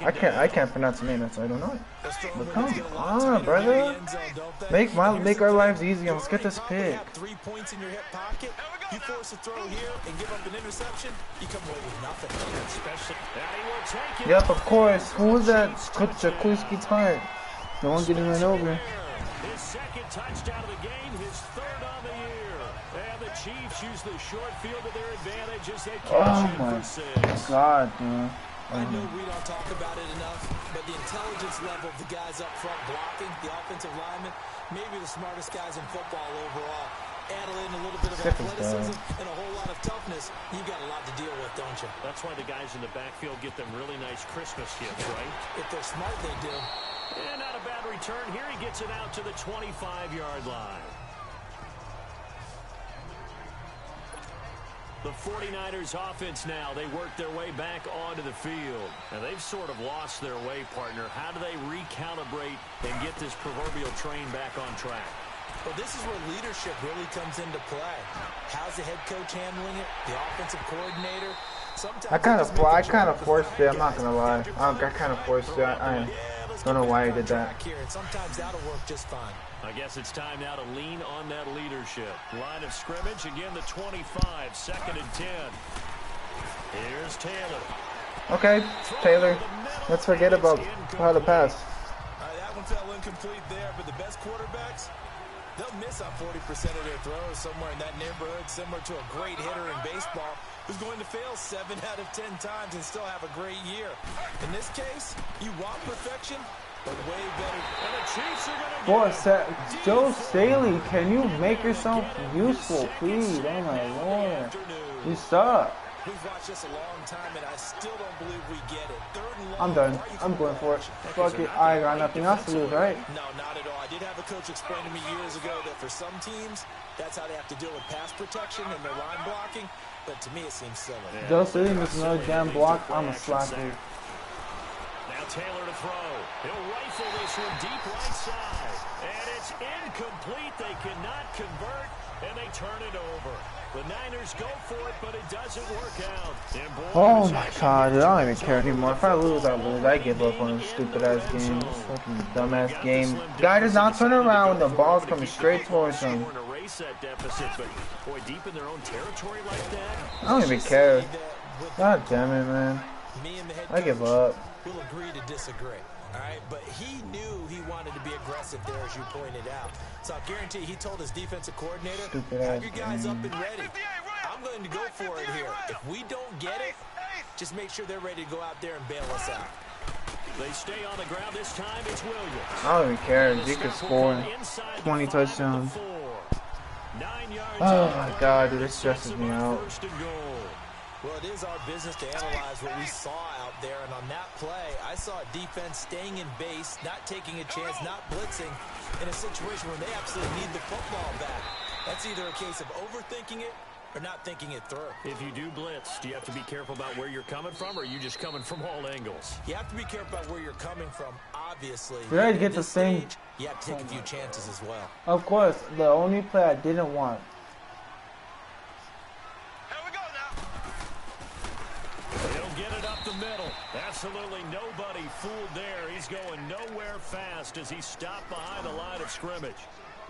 I can't pronounce the name, that's I don't know. But come on, brother. Make our lives easier. Let's get this pick. 3 points in your hip pocket. You force a throw here and give up an interception, you come away with nothing. Yep, of course. Who was that? Jakuski Tart. The one getting run over. His 2nd touchdown of the game, his 3rd on the year. And the Chiefs use the short field to their advantage as they catch it for 6. God, man. I know we don't talk about it enough, but the intelligence level of the guys up front blocking, the offensive linemen, maybe the smartest guys in football overall. Add in a little bit of athleticism and a whole lot of toughness, you've got a lot to deal with, don't you? That's why the guys in the backfield get them really nice Christmas gifts, right? If they're smart, they do. And not a bad return. Here he gets it out to the 25-yard line. The 49ers offense now, they work their way back onto the field. And they've sort of lost their way, partner. How do they recalibrate and get this proverbial train back on track? Well, this is where leadership really comes into play. How's the head coach handling it? The offensive coordinator? Sometimes I kind of forced it. I'm not gonna lie. I kind of forced it. I don't know why I did that. Sometimes that'll work just fine. I guess it's time now to lean on that leadership. Line of scrimmage, again the 25, 2nd and 10. Here's Taylor. Okay, Taylor. Let's forget about how to pass. That one fell incomplete there, but the best quarterbacks, they'll miss on 40% of their throws somewhere in that neighborhood, similar to a great hitter in baseball who's going to fail 7 out of 10 times and still have a great year. In this case, you want perfection, but way better. And the Chiefs are going to Joe Staley, can you make yourself useful, please? Oh my Lord, you suck. We've watched this a long time, and I still don't believe we get it. 3rd and long. I'm done. I'm going for it. Fuck it. I got nothing else to lose, right? No, not at all. I did have a coach explain to me years ago that for some teams, that's how they have to deal with pass protection and their line blocking. But to me, it seems silly. Yeah. Joe Staley missed another damn block. I'm a slacker. Now Taylor to throw. He'll rifle this one deep right side. And it's incomplete. They cannot convert. And they turn it over. The Niners go for it, but it doesn't work out. Oh my god, dude, I don't even care anymore. If I lose, I lose. I give up on this stupid ass game. This fucking dumbass game. Guy does not turn around when the ball's coming straight towards him. I don't even care. God damn it, man. I give up. We'll agree to disagree. All right, but he knew he wanted to be aggressive there, as you pointed out. So I guarantee he told his defensive coordinator, have your guys up and ready. I'm going to go for it here. If we don't get it, just make sure they're ready to go out there and bail us out. They stay on the ground this time. It's Williams. I don't even care. He could score 20 touchdowns. Oh my god, dude, this stresses me out. Well, it is our business to analyze what we saw out there, and on that play, I saw a defense staying in base, not taking a chance, not blitzing, in a situation where they absolutely need the football back. That's either a case of overthinking it or not thinking it through. If you do blitz, do you have to be careful about where you're coming from, or are you just coming from all angles? You have to be careful about where you're coming from, obviously. We already get the same. You have to take a few chances as well. Of course, the only play I didn't want. Absolutely nobody fooled there. He's going nowhere fast as he's stopped behind the line of scrimmage.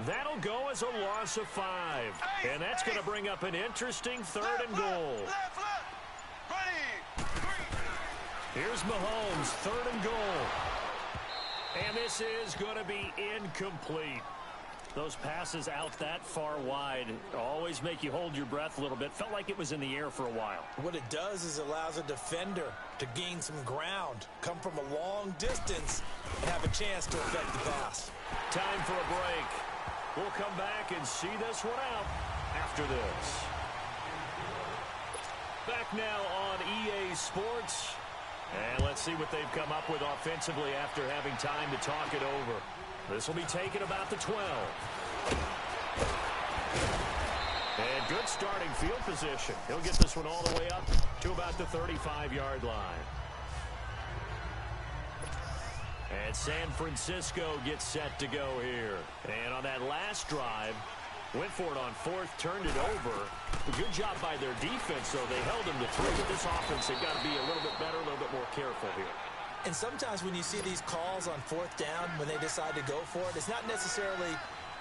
That'll go as a loss of 5. And that's going to bring up an interesting 3rd and goal. Here's Mahomes, 3rd and goal. And this is going to be incomplete. Those passes out that far wide always make you hold your breath a little bit. Felt like it was in the air for a while. What it does is allows a defender to gain some ground, come from a long distance, and have a chance to affect the pass. Time for a break. We'll come back and see this one out after this. Back now on EA Sports. And let's see what they've come up with offensively after having time to talk it over. This will be taken about the 12. And good starting field position. He'll get this one all the way up to about the 35-yard line. And San Francisco gets set to go here. And on that last drive, went for it on 4th, turned it over. A good job by their defense, though. They held them to 3, but this offense, they've got to be a little bit better, a little bit more careful here. And sometimes when you see these calls on 4th down, when they decide to go for it, it's not necessarily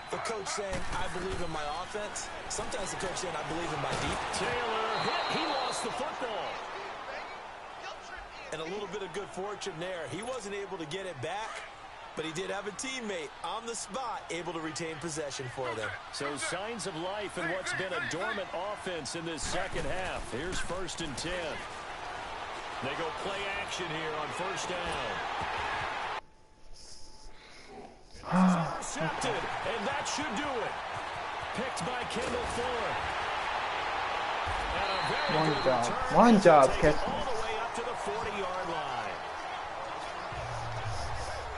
the coach saying, I believe in my offense. Sometimes the coach saying, I believe in my defense. Taylor hit. He lost the football. And a little bit of good fortune there. He wasn't able to get it back, but he did have a teammate on the spot able to retain possession for them. So signs of life in what's been a dormant offense in this second half. Here's 1st and 10. They go play action here on 1st down. Intercepted, and that should do it. Picked by Kendall Fuller. One job, catch me. All the way up to the 40-yard line.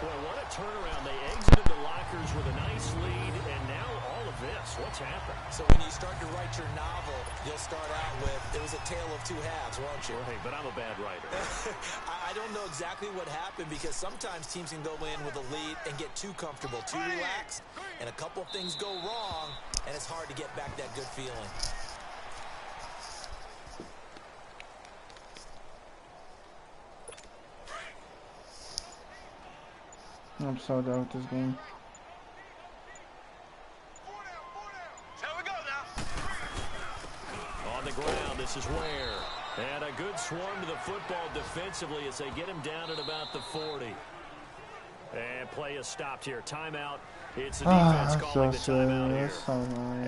Boy, what a turnaround. They exited the lockers with a nice lead, and now all of this. What's happened? So when you start to write your novel, you'll start out with, it was a tale of 2 halves, won't you? Right, but I'm a bad writer. I don't know exactly what happened because sometimes teams can go in with a lead and get too comfortable, too relaxed, and a couple of things go wrong, and it's hard to get back that good feeling. I'm so done with this game. On the ground, this is Ware. And a good swarm to the football defensively as they get him down at about the 40. And play is stopped here. Timeout. It's the defense calling the timeout here.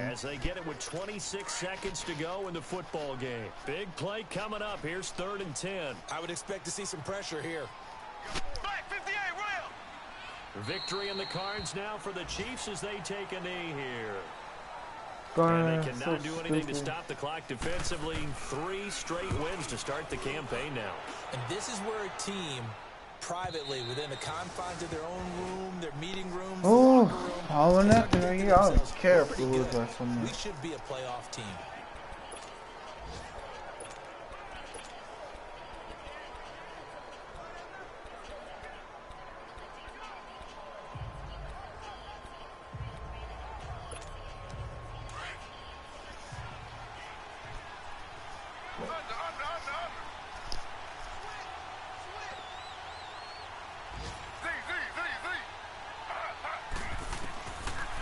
As they get it with 26 seconds to go in the football game. Big play coming up. Here's 3rd and 10. I would expect to see some pressure here. Victory in the cards now for the Chiefs as they take a knee here. And they cannot do anything to stop the clock defensively. 3 straight wins to start the campaign now. And this is where a team, privately, within the confines of their own room, their meeting rooms, oh, all or nothing right here. I don't care if we lose by so much. We should be a playoff team.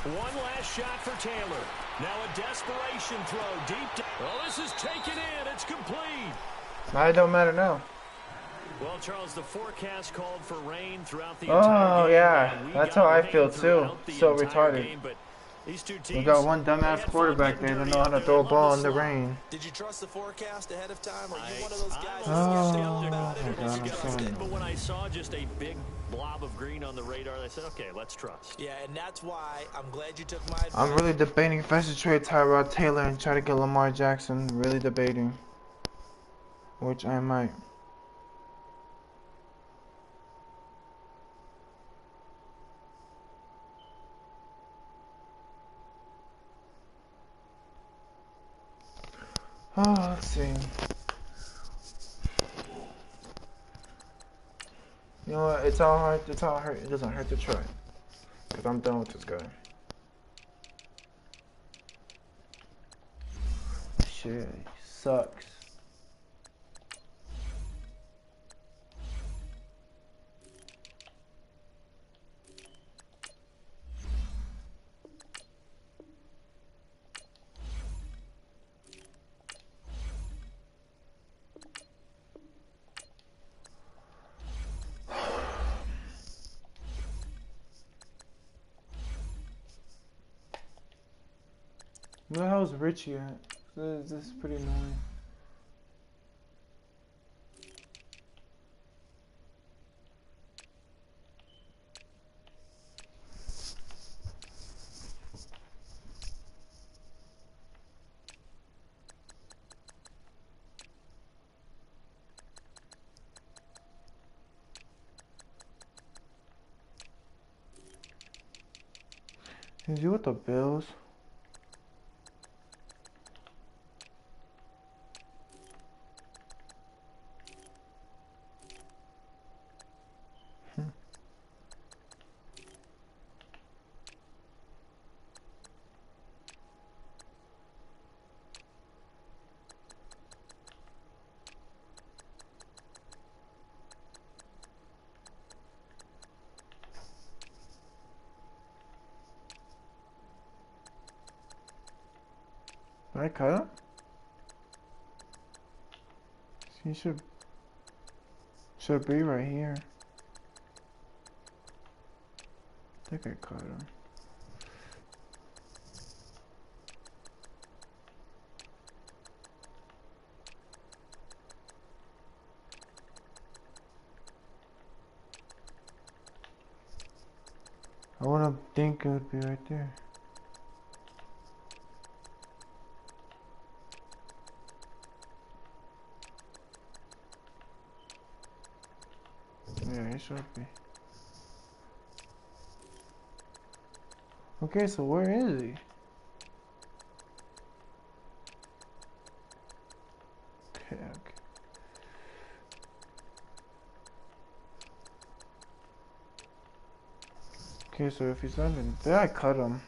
One last shot for Taylor. Now a desperation throw deep. Well, this is taken in. It's complete. Now it don't matter now. Well, Charles, the forecast called for rain throughout the entire game. Oh, yeah. That's how I feel, too. So retarded. Game, but these two teams, We got one dumbass quarterback there that know how to throw a ball in the rain. Did you trust the forecast ahead of time? Or are you one of those guys Oh, skeptical about it? my Or God, just I'm trust so it? But when I saw just a big blob of green on the radar, I said, okay, let's trust. Yeah, and that's why I'm glad you took my advice. I'm really debating if I should trade Tyrod Taylor and try to get Lamar Jackson. Really debating. Which I might. Oh, let's see. You know what? It's all hard. It's all hurt. It doesn't hurt to try. Cause I'm done with this guy. Shit, he sucks. Where the hell's Richie at? This is pretty annoying. Is he with the Bills? Did I cut him? He should be right here. I think I cut him. I wanna think it would be right there. Yeah, he should be. Okay, so where is he? Okay, okay. Okay, so if he's not in there, I cut him.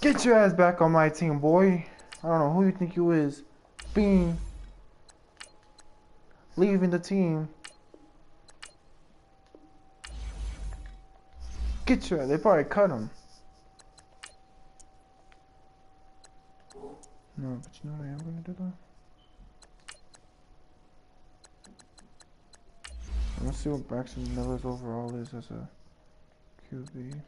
Get your ass back on my team, boy. I don't know who you think you is. Being leaving the team. Get your ass. They probably cut him. No, but you know what I am gonna do though? I'm gonna see what Braxton Miller's overall is as a QB.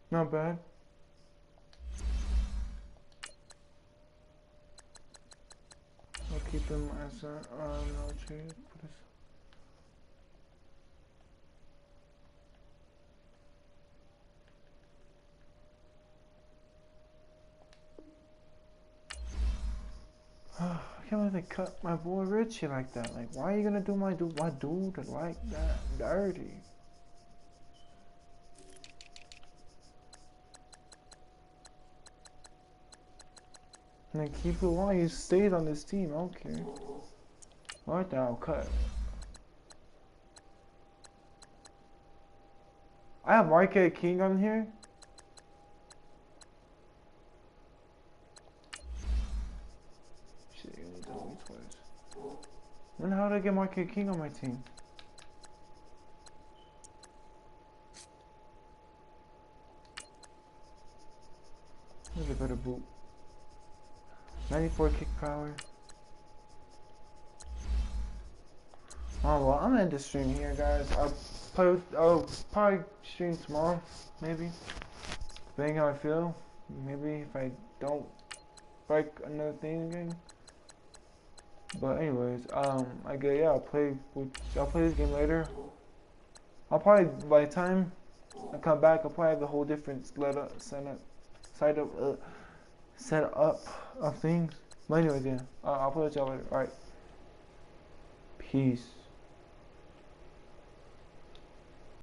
Not bad. I'll keep him as a no trade. Put his can't believe they cut my boy Richie like that. Like, why are you gonna do my dude like that dirty? And then keep it while you stayed on this team. I don't care. Right now, cut. I have Marquette King on here. Shit, you only told me twice. When how did I get Marquette King on my team? Look at better boot. 94 kick power. Oh well, I'm gonna end the stream here, guys. I'll probably stream tomorrow, maybe. Depending how I feel. Maybe if I don't break another thing again. But anyways, I guess yeah, I'll play this game later. I'll probably by the time I come back, I'll probably have a whole different set up of things. But anyways, yeah, I'll play with y'all later. Alright. Peace.